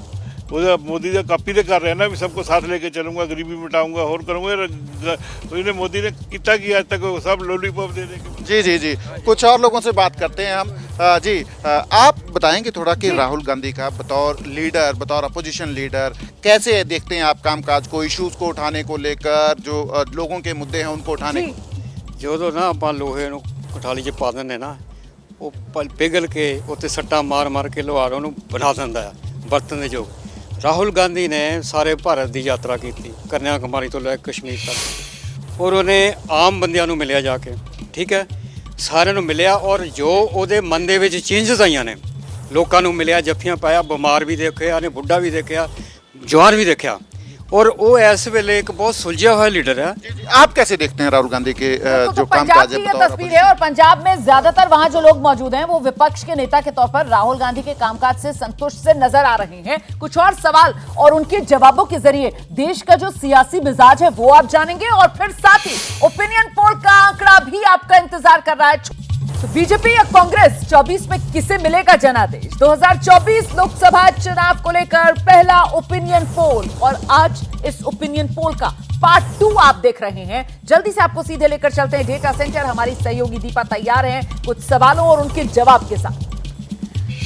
वो मोदी जी कापी तो कर रहे हैं ना, भी सबको साथ लेके चलूंगा, गरीबी मिटाऊंगा और करूंगा, तो इन्हें मोदी ने कितना किया आज तक, सब लॉलीपॉप दे देंगे। जी, कुछ और लोगों से बात करते हैं हम। जी, आप बताएंगे थोड़ा कि राहुल गांधी का बतौर लीडर, बतौर अपोजिशन लीडर कैसे देखते हैं आप कामकाज को, इश्यूज को उठाने को लेकर, जो लोगों के मुद्दे हैं उनको उठाने को? जो ना आप लोहे कठाली च पा दें ना, वो पिघल के उत्ते सट्टा मार के लोहार बना देता है बर्तन के योग। राहुल गांधी ने सारे भारत की यात्रा की थी, कन्याकुमारी तो लेकर कश्मीर तक, और उन्हें आम बंदियां नूं मिलिया जाके, ठीक है, सारिਆਂ ਨੂੰ ਮਿਲਿਆ। ਔਰ ਜੋ ਉਹਦੇ ਮਨ ਦੇ ਵਿੱਚ ਚੇਂਜਸ ਆਈਆਂ ਨੇ, ਲੋਕਾਂ ਨੂੰ ਮਿਲਿਆ, ਜੱਫੀਆਂ ਪਾਇਆ, ਬਿਮਾਰ ਵੀ ਦੇਖਿਆ ਨੇ, ਬੁੱਢਾ ਵੀ ਦੇਖਿਆ, जवान भी देखा। और वो इस वेले एक बहुत सुलझा हुआ लीडर है। आप कैसे देखते हैं राहुल गांधी के जो काम पंजाब की ये तस्वीर है और पंजाब में ज्यादातर वहां जो लोग मौजूद हैं वो विपक्ष के नेता के तौर पर राहुल गांधी के कामकाज से संतुष्ट से नजर आ रहे हैं। कुछ और सवाल और उनके जवाबों के जरिए देश का जो सियासी मिजाज है वो आप जानेंगे और फिर साथ ही ओपिनियन पोल का आंकड़ा भी आपका इंतजार कर रहा है। तो बीजेपी या कांग्रेस 24 में किसे मिलेगा जनादेश? 2024 लोकसभा चुनाव को लेकर पहला ओपिनियन पोल और आज इस ओपिनियन पोल का पार्ट 2 आप देख रहे हैं। जल्दी से आपको सीधे लेकर चलते हैं डेटा सेंटर। हमारी सहयोगी दीपा तैयार हैं कुछ सवालों और उनके जवाब के साथ।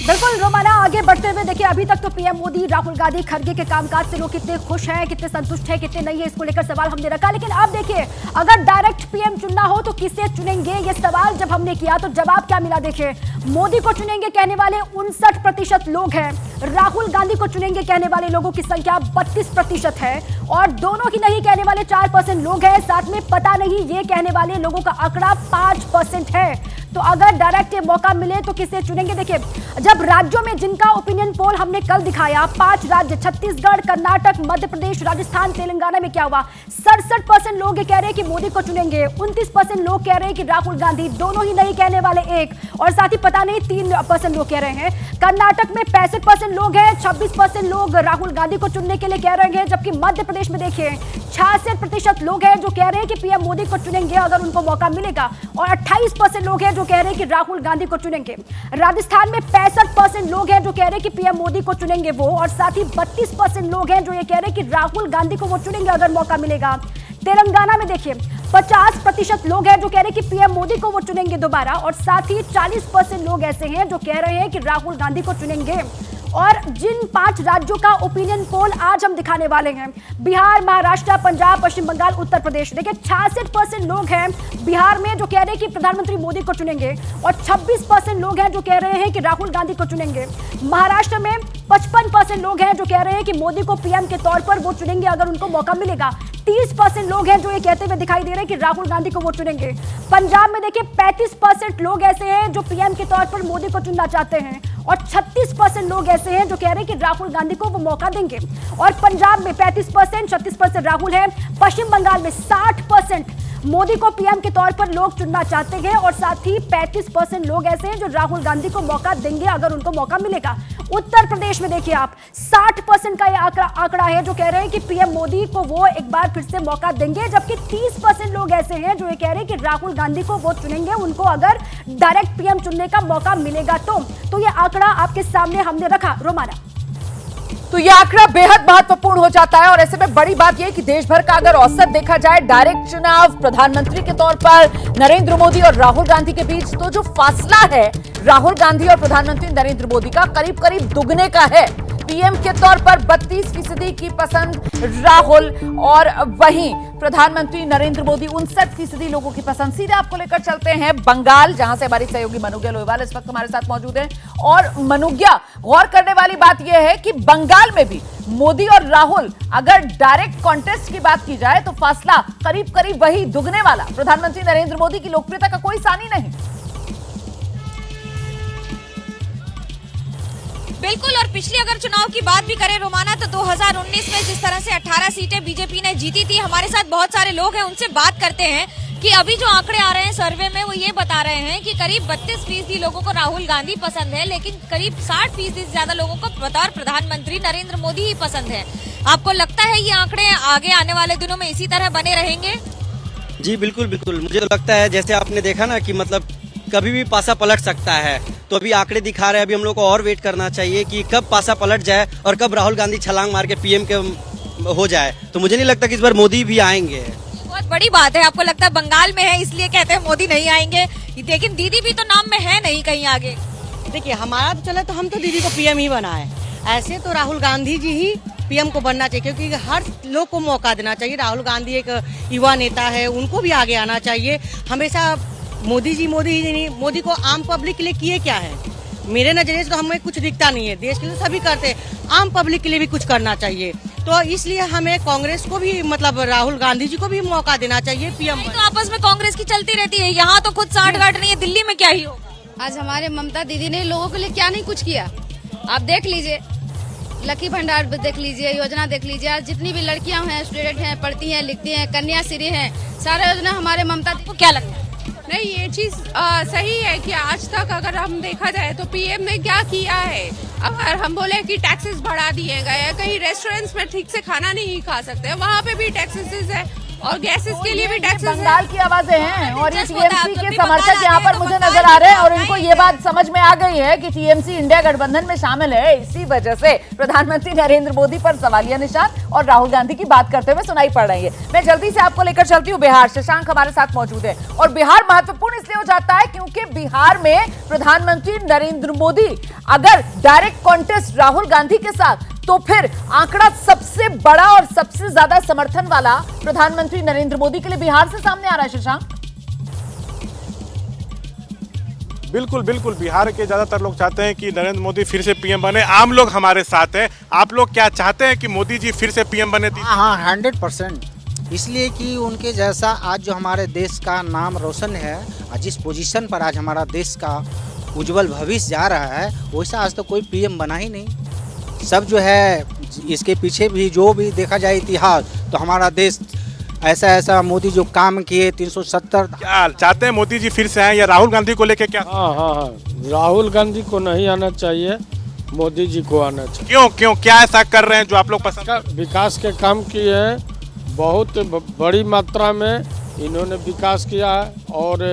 बिल्कुल रोमाना, आगे बढ़ते हुए देखिए, अभी तक तो पीएम मोदी, राहुल गांधी, खड़गे के कामकाज से लोग कितने खुश हैं, कितने संतुष्ट हैं, कितने नहीं है, इसको लेकर सवाल हमने रखा। लेकिन अब देखिए, अगर डायरेक्ट पीएम चुनना हो तो किसे चुनेंगे, ये सवाल जब हमने किया तो जवाब क्या मिला। देखिए, मोदी को चुनेंगे कहने वाले 59% लोग हैं, राहुल गांधी को चुनेंगे कहने वाले लोगों की संख्या 32% है और दोनों ही नहीं कहने वाले 4% लोग हैं। साथ में पता नहीं ये कहने वाले लोगों का आंकड़ा 5% है। तो अगर डायरेक्ट मौका मिले तो किसे चुनेंगे? देखिए, जब राज्यों में जिनका ओपिनियन पोल हमने कल दिखाया, 5 राज्य छत्तीसगढ़, कर्नाटक, मध्य प्रदेश, राजस्थान, तेलंगाना में क्या हुआ, 67% लोग कह रहे हैं कि मोदी को चुनेंगे, 29% लोग कह रहे हैं कि राहुल गांधी, दोनों ही नहीं कहने वाले 1 और साथ ही पता नहीं 3% लोग कह रहे हैं। कर्नाटक में 65% लोग हैं, 26% लोग राहुल गांधी को चुनने के लिए कह रहे हैं, जबकि मध्य प्रदेश में देखिए 66% लोग हैं जो कह रहे हैं कि पीएम मोदी को चुनेंगे अगर उनको मौका मिलेगा और 28% लोग हैं जो कह रहे हैं कि राहुल गांधी को चुनेंगे। राजस्थान में 65% लोग हैं जो कह रहे हैं कि पीएम मोदी को चुनेंगे वो, और साथ ही 32% लोग हैं जो ये कह रहे हैं कि राहुल गांधी को वो चुनेंगे अगर मौका मिलेगा। तेलंगाना में देखिए 50% लोग हैं जो कह रहे हैं कि पीएम मोदी को वो चुनेंगे दोबारा, और साथ ही 40% लोग ऐसे हैं जो कह रहे हैं कि राहुल गांधी को चुनेंगे। और जिन 5 राज्यों का ओपिनियन पोल आज हम दिखाने वाले हैं, बिहार, महाराष्ट्र, पंजाब, पश्चिम बंगाल, उत्तर प्रदेश, देखिए 66% लोग हैं बिहार में जो कह रहे हैं कि प्रधानमंत्री मोदी को चुनेंगे और 26% लोग हैं जो कह रहे हैं कि राहुल गांधी को चुनेंगे। महाराष्ट्र में 55% लोग हैं जो कह रहे हैं कि मोदी को पीएम के तौर पर वो चुनेंगे अगर उनको मौका मिलेगा। 30% लोग हैं जो ये कहते हुए दिखाई दे रहे हैं कि राहुल गांधी को वो चुनेंगे। पंजाब में देखिए 35% लोग ऐसे हैं जो पीएम के तौर पर मोदी को चुनना चाहते हैं और 36% लोग ऐसे हैं जो कह रहे हैं कि राहुल गांधी को वो मौका देंगे। और पंजाब में 35%, 36% राहुल है। पश्चिम बंगाल में 60% मोदी को पीएम के तौर पर लोग चुनना चाहते हैं और साथ ही 35% लोग ऐसे हैं जो राहुल गांधी को मौका देंगे अगर उनको मौका मिलेगा। उत्तर प्रदेश में देखिए आप 60% का ये आंकड़ा है जो कह रहे हैं कि पीएम मोदी को वो एक बार फिर से मौका देंगे, जबकि 30% लोग ऐसे हैं जो ये कह रहे हैं कि राहुल गांधी को वो चुनेंगे उनको अगर डायरेक्ट पीएम चुनने का मौका मिलेगा तो ये आंकड़ा आपके सामने हमने रखा। रोमाना, तो यह आंकड़ा बेहद महत्वपूर्ण हो जाता है और ऐसे में बड़ी बात यह कि देश भर का अगर औसत देखा जाए डायरेक्ट चुनाव प्रधानमंत्री के तौर पर नरेंद्र मोदी और राहुल गांधी के बीच, तो जो फासला है राहुल गांधी और प्रधानमंत्री नरेंद्र मोदी का करीब करीब दुगने का है। पीएम के तौर पर 32% की पसंद राहुल और वहीं प्रधानमंत्री नरेंद्र मोदी 59% लोगों की पसंद। सीधे आपको लेकर चलते हैं बंगाल, जहां से हमारी सहयोगी मनुग्या लोहिवाल इस वक्त हमारे साथ मौजूद हैं। और मनुग्या, गौर करने वाली बात यह है कि बंगाल में भी मोदी और राहुल अगर डायरेक्ट कॉन्टेस्ट की बात की जाए तो फासला करीब करीब वही दुगने वाला। प्रधानमंत्री नरेंद्र मोदी की लोकप्रियता का कोई सानी नहीं। बिल्कुल, और पिछले अगर चुनाव की बात भी करें रोमाना, तो 2019 में जिस तरह से 18 सीटें बीजेपी ने जीती थी, हमारे साथ बहुत सारे लोग हैं, उनसे बात करते हैं कि अभी जो आंकड़े आ रहे हैं सर्वे में वो ये बता रहे हैं कि करीब 32% लोगों को राहुल गांधी पसंद है, लेकिन करीब 60% से ज्यादा लोगों को बतौर प्रधानमंत्री नरेंद्र मोदी ही पसंद है। आपको लगता है ये आंकड़े आगे आने वाले दिनों में इसी तरह बने रहेंगे? जी बिल्कुल बिल्कुल, मुझे तो लगता है जैसे आपने देखा ना कि मतलब कभी भी पासा पलट सकता है, तो अभी आंकड़े दिखा रहे हैं, अभी हम लोग को और वेट करना चाहिए कि कब पासा पलट जाए और कब राहुल गांधी छलांग मार के पीएम के हो जाए। तो मुझे नहीं लगता कि इस बार मोदी भी आएंगे। बहुत बड़ी बात है, आपको लगता है बंगाल में है इसलिए कहते हैं मोदी नहीं आएंगे, लेकिन दीदी भी तो नाम में है नहीं कहीं आगे। देखिए, हमारा तो चले तो हम तो दीदी को पीएम ही बनाए, ऐसे तो राहुल गांधी जी ही पीएम को बनना चाहिए, क्योंकि हर लोग को मौका देना चाहिए। राहुल गांधी एक युवा नेता है, उनको भी आगे आना चाहिए। हमेशा मोदी ही नहीं, मोदी को आम पब्लिक के लिए किए क्या है? मेरे नजरिए से तो हमें कुछ दिखता नहीं है। देश के लिए सभी करते हैं, आम पब्लिक के लिए भी कुछ करना चाहिए। तो इसलिए हमें कांग्रेस को भी मतलब राहुल गांधी जी को भी मौका देना चाहिए पीएम। तो आपस में कांग्रेस की चलती रहती है, यहाँ तो खुद सांठगांठ नहीं है, दिल्ली में क्या ही होगा। आज हमारे ममता दीदी ने लोगों के लिए क्या नहीं कुछ किया, आप देख लीजिए। लकी भंडार देख लीजिए, योजना देख लीजिए। आज जितनी भी लड़कियां हैं, स्टूडेंट हैं, पढ़ती हैं, लिखती हैं, कन्याश्री हैं, सारा योजना हमारे ममता को क्या लगता है? नहीं, ये चीज सही है कि आज तक अगर हम देखा जाए तो पीएम ने क्या किया है। अगर हम बोले कि टैक्सेस बढ़ा दिए गए, कहीं रेस्टोरेंट्स में ठीक से खाना नहीं खा सकते, वहाँ पे भी टैक्सेस है और गैसेस के लिए भी टैक्सेस है। बंगाल की आवाजें हैं और ये टीएमसी के समर्थक यहाँ पर मुझे नजर आ रहे हैं और इनको ये बात समझ में आ गई है कि टीएमसी इंडिया गठबंधन में शामिल है। इसी वजह से प्रधानमंत्री नरेंद्र मोदी पर सवालिया निशान और राहुल गांधी की बात करते हुए सुनाई पड़ रही है। मैं जल्दी से आपको लेकर चलती हूँ बिहार। शशांक हमारे साथ मौजूद है और बिहार महत्वपूर्ण इसलिए हो जाता है क्योंकि बिहार में प्रधानमंत्री नरेंद्र मोदी अगर डायरेक्ट कॉन्टेस्ट राहुल गांधी के साथ, तो फिर आंकड़ा सबसे बड़ा और सबसे ज्यादा समर्थन वाला प्रधानमंत्री नरेंद्र मोदी के लिए बिहार से सामने आ रहा है। शशांक, बिल्कुल बिल्कुल, बिहार के ज्यादातर लोग चाहते हैं कि नरेंद्र मोदी फिर से पीएम बने। आम लोग हमारे साथ हैं। आप लोग क्या चाहते हैं कि मोदी जी फिर से पीएम बने? हाँ, 100%। इसलिए कि उनके जैसा आज जो हमारे देश का नाम रोशन है, जिस पोजीशन पर आज हमारा देश का उज्जवल भविष्य जा रहा है, वैसा आज तो कोई पीएम बना ही नहीं। सब जो है इसके पीछे भी जो भी देखा जाए इतिहास, तो हमारा देश ऐसा मोदी जो काम किए 370। क्या चाहते हैं मोदी जी फिर से आए या राहुल गांधी को लेके क्या? हाँ, राहुल गांधी को नहीं आना चाहिए, मोदी जी को आना चाहिए। क्यों क्या ऐसा कर रहे हैं जो आप लोग पसंद? विकास के काम किए हैं, बहुत बड़ी मात्रा में इन्होंने विकास किया है और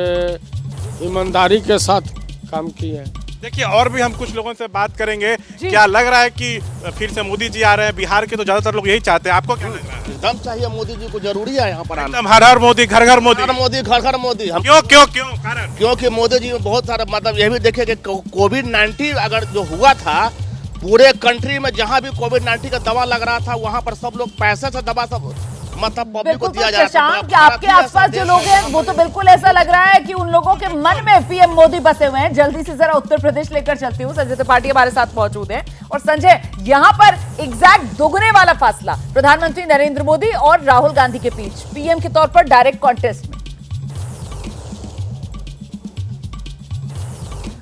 ईमानदारी के साथ काम किए हैं। देखिए, और भी हम कुछ लोगों से बात करेंगे। क्या लग रहा है कि फिर से मोदी जी आ रहे हैं? बिहार के तो ज्यादातर लोग यही चाहते हैं, आपको क्या लग रहा है? एकदम चाहिए, मोदी जी को जरूरी है यहाँ पर आना। एकदम हर मोदी, घर घर मोदी, घर घर मोदी। हम क्यों कारण? क्योंकि मोदी जी बहुत सारा मतलब ये भी देखे कि कोविड-19 अगर जो हुआ था पूरे कंट्री में, जहाँ भी कोविड-19 का दवा लग रहा था वहाँ पर सब लोग पैसे से दवा सब मतलब पब्लिक को दिया जा रहा है। आपके आसपास जो लोग हैं वो तो बिल्कुल ऐसा लग रहा है कि उन लोगों के मन में पीएम मोदी बसे हुए हैं। जल्दी से जरा उत्तर प्रदेश लेकर चलती हूँ। संजय त्रिपाठी हमारे साथ मौजूद हैं और संजय, यहाँ पर एग्जैक्ट दोगुने वाला फासला प्रधानमंत्री नरेंद्र मोदी और राहुल गांधी के बीच पीएम के तौर पर डायरेक्ट कॉन्टेस्ट में।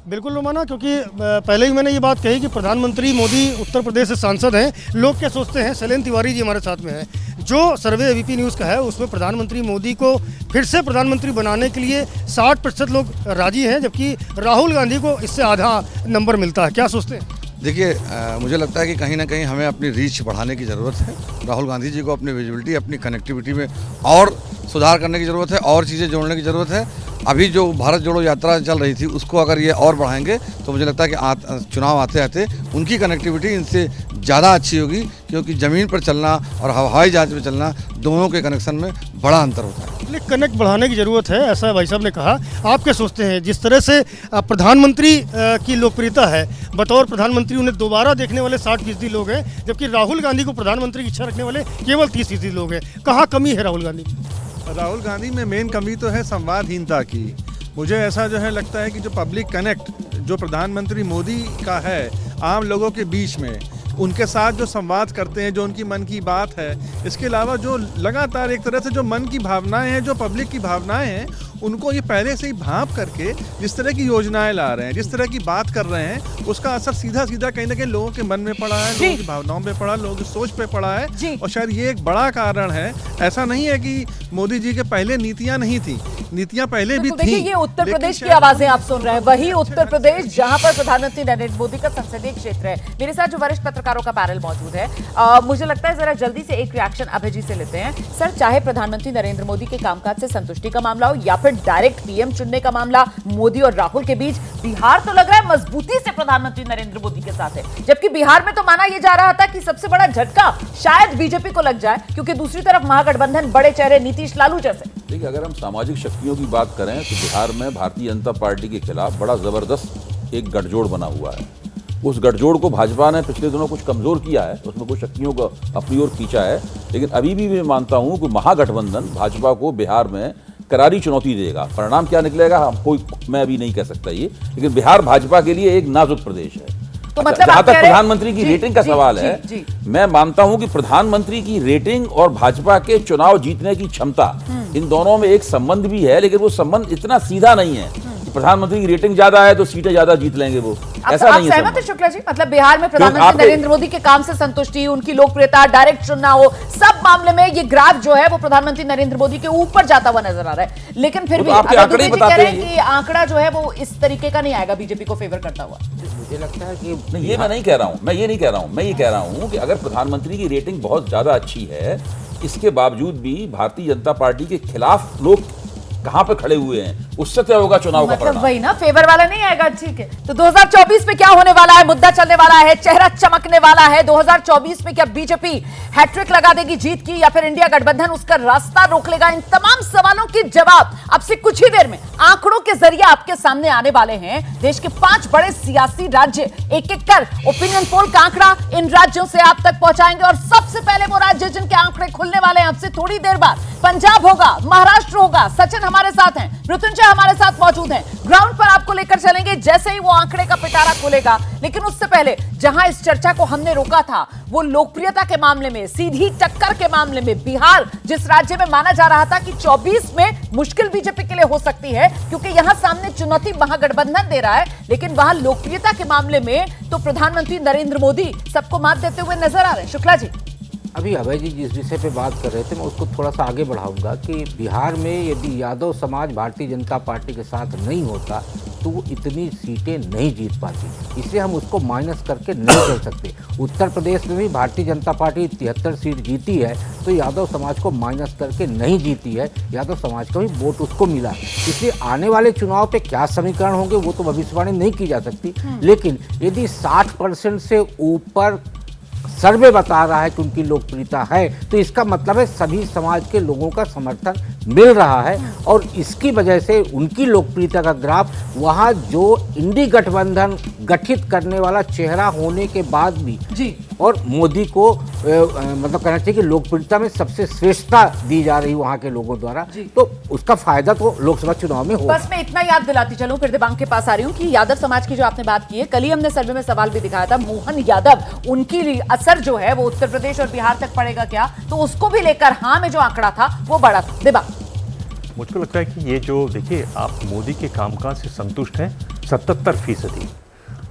बिल्कुल रोमाना, क्योंकि पहले ही मैंने ये बात कही कि प्रधानमंत्री मोदी उत्तर प्रदेश से सांसद हैं। लोग क्या सोचते हैं, शैलेंद्र तिवारी जी हमारे साथ में हैं। जो सर्वे एबीपी न्यूज़ का है उसमें प्रधानमंत्री मोदी को फिर से प्रधानमंत्री बनाने के लिए 60% लोग राजी हैं, जबकि राहुल गांधी को इससे आधा नंबर मिलता है। क्या सोचते हैं? देखिए, मुझे लगता है कि कहीं ना कहीं हमें अपनी रीच बढ़ाने की ज़रूरत है। राहुल गांधी जी को अपनी विजिबिलिटी, अपनी कनेक्टिविटी में और सुधार करने की ज़रूरत है और चीज़ें जोड़ने की ज़रूरत है। अभी जो भारत जोड़ो यात्रा चल रही थी उसको अगर ये और बढ़ाएंगे तो मुझे लगता है कि चुनाव आते आते उनकी कनेक्टिविटी इनसे ज़्यादा अच्छी होगी, क्योंकि ज़मीन पर चलना और हवाई जहाज में चलना, दोनों के कनेक्शन में बड़ा अंतर होता है। कनेक्ट बढ़ाने की ज़रूरत है, ऐसा भाई साहब ने कहा। आप क्या सोचते हैं, जिस तरह से प्रधानमंत्री की लोकप्रियता है, बतौर प्रधानमंत्री उन्हें दोबारा देखने वाले 60% लोग हैं, जबकि राहुल गांधी को प्रधानमंत्री की इच्छा रखने वाले केवल 30% लोग हैं। कहाँ कमी है राहुल गांधी में? राहुल गांधी में मेन कमी तो है संवादहीनता की। मुझे ऐसा जो है लगता है कि जो पब्लिक कनेक्ट जो प्रधानमंत्री मोदी का है आम लोगों के बीच में, उनके साथ जो संवाद करते हैं, जो उनकी मन की बात है, इसके अलावा जो लगातार एक तरह से जो मन की भावनाएं हैं, जो पब्लिक की भावनाएं हैं, उनको ये पहले से ही भांप करके जिस तरह की योजनाएं ला रहे हैं, जिस तरह की बात कर रहे हैं, उसका असर सीधा सीधा कहीं ना कहीं लोगों के मन में पड़ा है, लोगों की भावनाओं पे पड़ा, लोगों की सोच पे पड़ा है। और शायद ये एक बड़ा कारण है। ऐसा नहीं है कि मोदी जी के पहले नीतियां नहीं थी, नीतियां पहले भी थी। ये उत्तर प्रदेश की आवाजें आप सुन रहे हैं, वही उत्तर प्रदेश जहां पर प्रधानमंत्री नरेंद्र मोदी का संसदीय क्षेत्र है। मेरे साथ जो वरिष्ठ पत्रकारों का पैनल मौजूद है, मुझे लगता है जरा जल्दी से एक रिएक्शन अभय जी से लेते हैं। सर, चाहे प्रधानमंत्री नरेंद्र मोदी के कामकाज से संतुष्टि का मामला हो या फिर डायरेक्ट पीएम चुनने का मामला मोदी और राहुल के बीच, बिहार तो लग रहा है मजबूती से प्रधानमंत्री नरेंद्र मोदी के साथ है। जबकि बिहार में तो माना यह जा रहा था कि सबसे बड़ा झटका शायद बीजेपी को लग जाए, क्योंकि दूसरी तरफ महागठबंधन, बड़े चेहरे नीतीश लालू जैसे। देखिए, अगर हम सामाजिक शक्तियों की बात करें तो बिहार में भारतीय जनता पार्टी के खिलाफ बड़ा जबरदस्त एक गठजोड़ बना हुआ है। उस गठजोड़ को भाजपा ने पिछले दिनों कुछ कमजोर किया है, उसमें कुछ शक्तियों को अपनी ओर खींचा है, लेकिन अभी भी मैं मानता हूं कि महागठबंधन भाजपा को बिहार में करारी चुनौती देगा। परिणाम क्या निकलेगा मैं अभी नहीं कह सकता ये, लेकिन बिहार भाजपा के लिए एक नाजुक प्रदेश है। तो मतलब जहां तक प्रधानमंत्री की जी, रेटिंग का जी, सवाल जी, है, जी। मैं मानता हूं कि प्रधानमंत्री की रेटिंग और भाजपा के चुनाव जीतने की क्षमता, इन दोनों में एक संबंध भी है, लेकिन वो संबंध इतना सीधा नहीं है कि प्रधानमंत्री की रेटिंग ज्यादा है तो सीटें ज्यादा जीत लेंगे वो, ऐसा आप नहीं है। सहमत हैं शुक्ला जी? मतलब बिहार में प्रधानमंत्री नरेंद्र मोदी के काम से संतुष्टि, उनकी लोकप्रियता, डायरेक्ट चुनना हो, सब मामले में ये ग्राफ जो है वो प्रधानमंत्री नरेंद्र मोदी के ऊपर जाता हुआ नजर आ रहा है। लेकिन फिर भी आपके आंकड़े दुबे जी कह रहे हैं कि आंकड़ा जो है वो इस तरीके का नहीं आएगा बीजेपी को फेवर करता हुआ। मुझे लगता है कि नहीं, ये मैं नहीं कह रहा हूं, मैं ये नहीं कह रहा हूं, मैं ये कह रहा हूं कि अगर प्रधानमंत्री की रेटिंग बहुत ज्यादा अच्छी है, इसके बावजूद भी भारतीय जनता पार्टी के खिलाफ लोग कहां पे खड़े हुए हैं, उससे तय होगा चुनाव का परिणाम। वही ना, फेवर वाला नहीं आएगा। ठीक है, तो 2024 में क्या होने वाला है, मुद्दा चलने वाला है, चेहरा चमकने वाला है। 2024 में क्या बीजेपी हैट्रिक लगा देगी जीत की, या फिर इंडिया गठबंधन उसका रास्ता रोक लेगा? इन तमाम सवालों के जवाब अब से कुछ ही देर में आंकड़ों के जरिए आपके सामने आने वाले हैं। देश के 5 बड़े सियासी राज्य एक एक कर ओपिनियन पोल का आंकड़ा इन राज्यों से आप तक पहुंचाएंगे। और सबसे पहले वो राज्य जिनके आंकड़े खुलने वाले हैं अब से थोड़ी देर बाद, पंजाब होगा, महाराष्ट्र होगा। सचिन हमारे साथ हैं, मृत्युंजय हमारे साथ मौजूद हैं, ग्राउंड पर आपको लेकर चलेंगे जैसे ही वो आंकड़े का पिटारा खुलेगा। लेकिन उससे पहले जहां इस चर्चा को हमने रोका था वो लोकप्रियता के मामले में, सीधी टक्कर के मामले में, बिहार जिस राज्य में माना जा रहा था कि 24 में मुश्किल बीजेपी के लिए हो सकती है क्योंकि यहां सामने चुनौती महागठबंधन दे रहा है, लेकिन वहां लोकप्रियता के मामले में तो प्रधानमंत्री नरेंद्र मोदी सबको मात देते हुए नजर आ रहे हैं। शुक्ला जी, अभी अभय जी जिस विषय पे बात कर रहे थे मैं उसको थोड़ा सा आगे बढ़ाऊंगा कि बिहार में यदि यादव समाज भारतीय जनता पार्टी के साथ नहीं होता तो वो इतनी सीटें नहीं जीत पाती, इसलिए हम उसको माइनस करके नहीं चल सकते। उत्तर प्रदेश में भी भारतीय जनता पार्टी 73 सीट जीती है तो यादव समाज को माइनस करके नहीं जीती है, यादव समाज का भी वोट उसको मिला। इसलिए आने वाले चुनाव पे क्या समीकरण होंगे वो तो भविष्यवाणी नहीं की जा सकती, लेकिन यदि 60% से ऊपर सर्वे बता रहा है कि उनकी लोकप्रियता है तो इसका मतलब है सभी समाज के लोगों का समर्थन मिल रहा है और इसकी वजह से उनकी लोकप्रियता का ग्राफ वहां जो इंडी गठबंधन गठित करने वाला चेहरा होने के बाद भी जी और मोदी को मतलब कहना चाहिए कि लोकप्रियता में सबसे श्रेष्ठता दी जा रही वहां के लोगों द्वारा, तो उसका फायदा तो लोकसभा चुनाव में होगा। बस मैं इतना याद दिलाती चलूं, फिर दिबांग के पास आ रही हूं कि यादव समाज की जो आपने बात की है, कल ही हमने सर्वे में सवाल भी दिखाया था, मोहन यादव, उनकी असर जो है वो उत्तर प्रदेश और बिहार तक पड़ेगा क्या, तो उसको भी लेकर हाँ में जो आंकड़ा था वो बड़ा था। दिबांग, मुझको लगता है कि ये जो देखिए आप मोदी के कामकाज से संतुष्ट हैं 77%,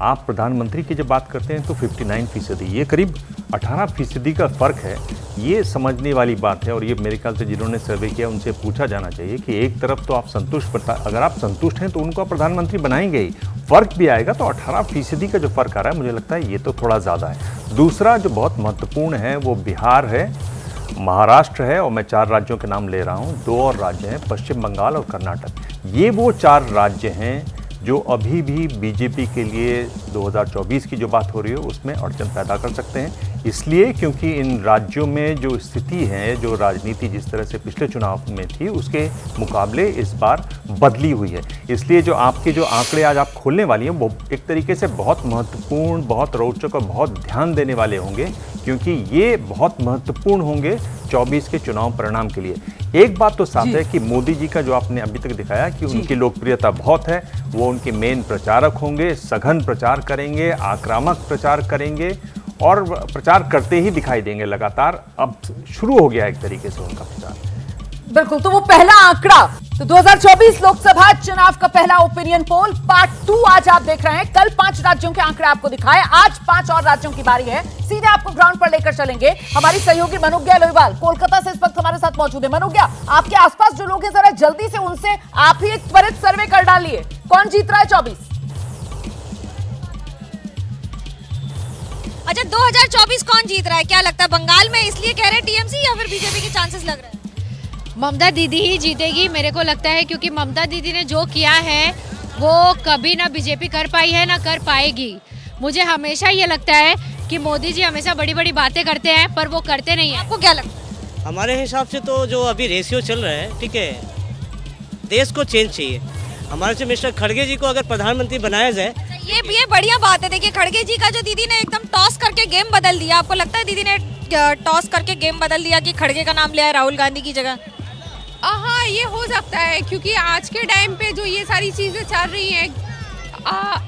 आप प्रधानमंत्री की जब बात करते हैं तो 59%, ये करीब 18% का फ़र्क है। ये समझने वाली बात है और ये मेरे ख्याल से जिन्होंने सर्वे किया उनसे पूछा जाना चाहिए कि एक तरफ तो आप संतुष्ट, अगर आप संतुष्ट हैं तो उनको आप प्रधानमंत्री बनाएंगे ही, फ़र्क भी आएगा, तो 18% का जो फ़र्क आ रहा है मुझे लगता है ये तो थोड़ा ज़्यादा है। दूसरा जो बहुत महत्वपूर्ण है वो बिहार है, महाराष्ट्र है और मैं 4 राज्यों के नाम ले रहा हूँ, 2 और राज्य हैं पश्चिम बंगाल और कर्नाटक। ये वो 4 राज्य हैं जो अभी भी बीजेपी के लिए 2024 की जो बात हो रही है उसमें अड़चन पैदा कर सकते हैं, इसलिए क्योंकि इन राज्यों में जो स्थिति है, जो राजनीति जिस तरह से पिछले चुनाव में थी उसके मुकाबले इस बार बदली हुई है। इसलिए जो आपके जो आंकड़े आज आप खोलने वाली हैं वो एक तरीके से बहुत महत्वपूर्ण, बहुत रोचक और बहुत ध्यान देने वाले होंगे, क्योंकि ये बहुत महत्वपूर्ण होंगे 24 के चुनाव परिणाम के लिए। एक बात तो साफ है कि मोदी जी का जो आपने अभी तक दिखाया कि उनकी लोकप्रियता बहुत है, वो उनके मेन प्रचारक होंगे, सघन प्रचार करेंगे, आक्रामक प्रचार करेंगे और प्रचार करते ही दिखाई देंगे लगातार। अब शुरू हो गया एक तरीके से उनका प्रचार। बिल्कुल, तो वो पहला आंकड़ा, तो 2024 लोकसभा चुनाव का पहला ओपिनियन पोल पार्ट 2 आज आप देख रहे हैं। कल 5 राज्यों के आंकड़े आपको दिखाए, आज 5 और राज्यों की बारी है। सीधे आपको ग्राउंड पर लेकर चलेंगे। हमारी सहयोगी मनोज्ञा लोहीवाल कोलकाता से इस वक्त हमारे साथ मौजूद है। मनोज्ञा, आपके आसपास जो लोग हैं जरा जल्दी से उनसे आप ही एक त्वरित सर्वे कर डालिए, कौन जीत रहा है 24? अच्छा, 2024 कौन जीत रहा है, क्या लगता है? बंगाल में इसलिए कह रहे हैं टीएमसी या फिर बीजेपी के चांसेस लग रहे हैं? ममता दीदी ही जीतेगी मेरे को लगता है, क्योंकि ममता दीदी ने जो किया है वो कभी ना बीजेपी कर पाई है ना कर पाएगी। मुझे हमेशा ये लगता है कि मोदी जी हमेशा बड़ी बड़ी बातें करते हैं पर वो करते नहीं है। आपको क्या लगता है? हमारे हिसाब से तो जो अभी रेशियो चल रहा है, ठीक है, देश को चेंज चाहिए। हमारे से मिस्टर खड़गे जी को अगर प्रधानमंत्री बनाया जाए, ये बढ़िया बात है। देखिए, खड़गे जी का जो दीदी ने एकदम टॉस करके गेम बदल दिया, आपको लगता है दीदी ने टॉस करके गेम बदल दिया कि खड़गे का नाम लिया है राहुल गांधी की जगह? हाँ, ये हो सकता है क्योंकि आज के टाइम पे जो ये सारी चीजें चल रही हैं,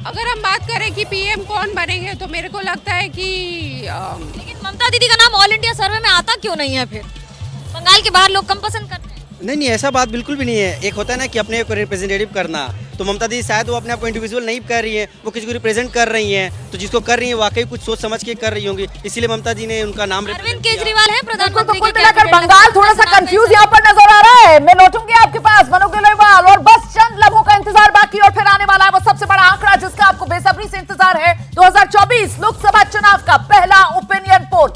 अगर हम बात करें कि पीएम कौन बनेंगे तो मेरे को लगता है कि लेकिन ममता दीदी का नाम ऑल इंडिया सर्वे में आता क्यों नहीं है फिर? बंगाल के बाहर लोग कम पसंद करते हैं। नहीं, ऐसा बात बिल्कुल भी नहीं है। एक होता है ना कि अपने को रिप्रेजेंटेटिव करना, तो ममता दीदी शायद वो अपने आप को इंडिविजुअल नहीं कर रही है, वो किसी को रिप्रेजेंट कर रही हैं, तो जिसको कर रही है वाकई कुछ सोच समझ के कर रही होंगी, इसीलिए ममता जी ने उनका नाम अरविंद केजरीवाल है प्रधानमंत्री कुल मिलाकर बंगाल थोड़ा सा कंफ्यूज यहाँ पर नजर आ रहा है। मैं लौटूंगी आपके पास मनोज अग्रवाल, और बस चंद लम्हों का इंतजार बाकी और फिर आने वाला है वो सबसे बड़ा आंकड़ा जिसका आपको बेसब्री से इंतजार है, 2024 लोकसभा चुनाव का पहला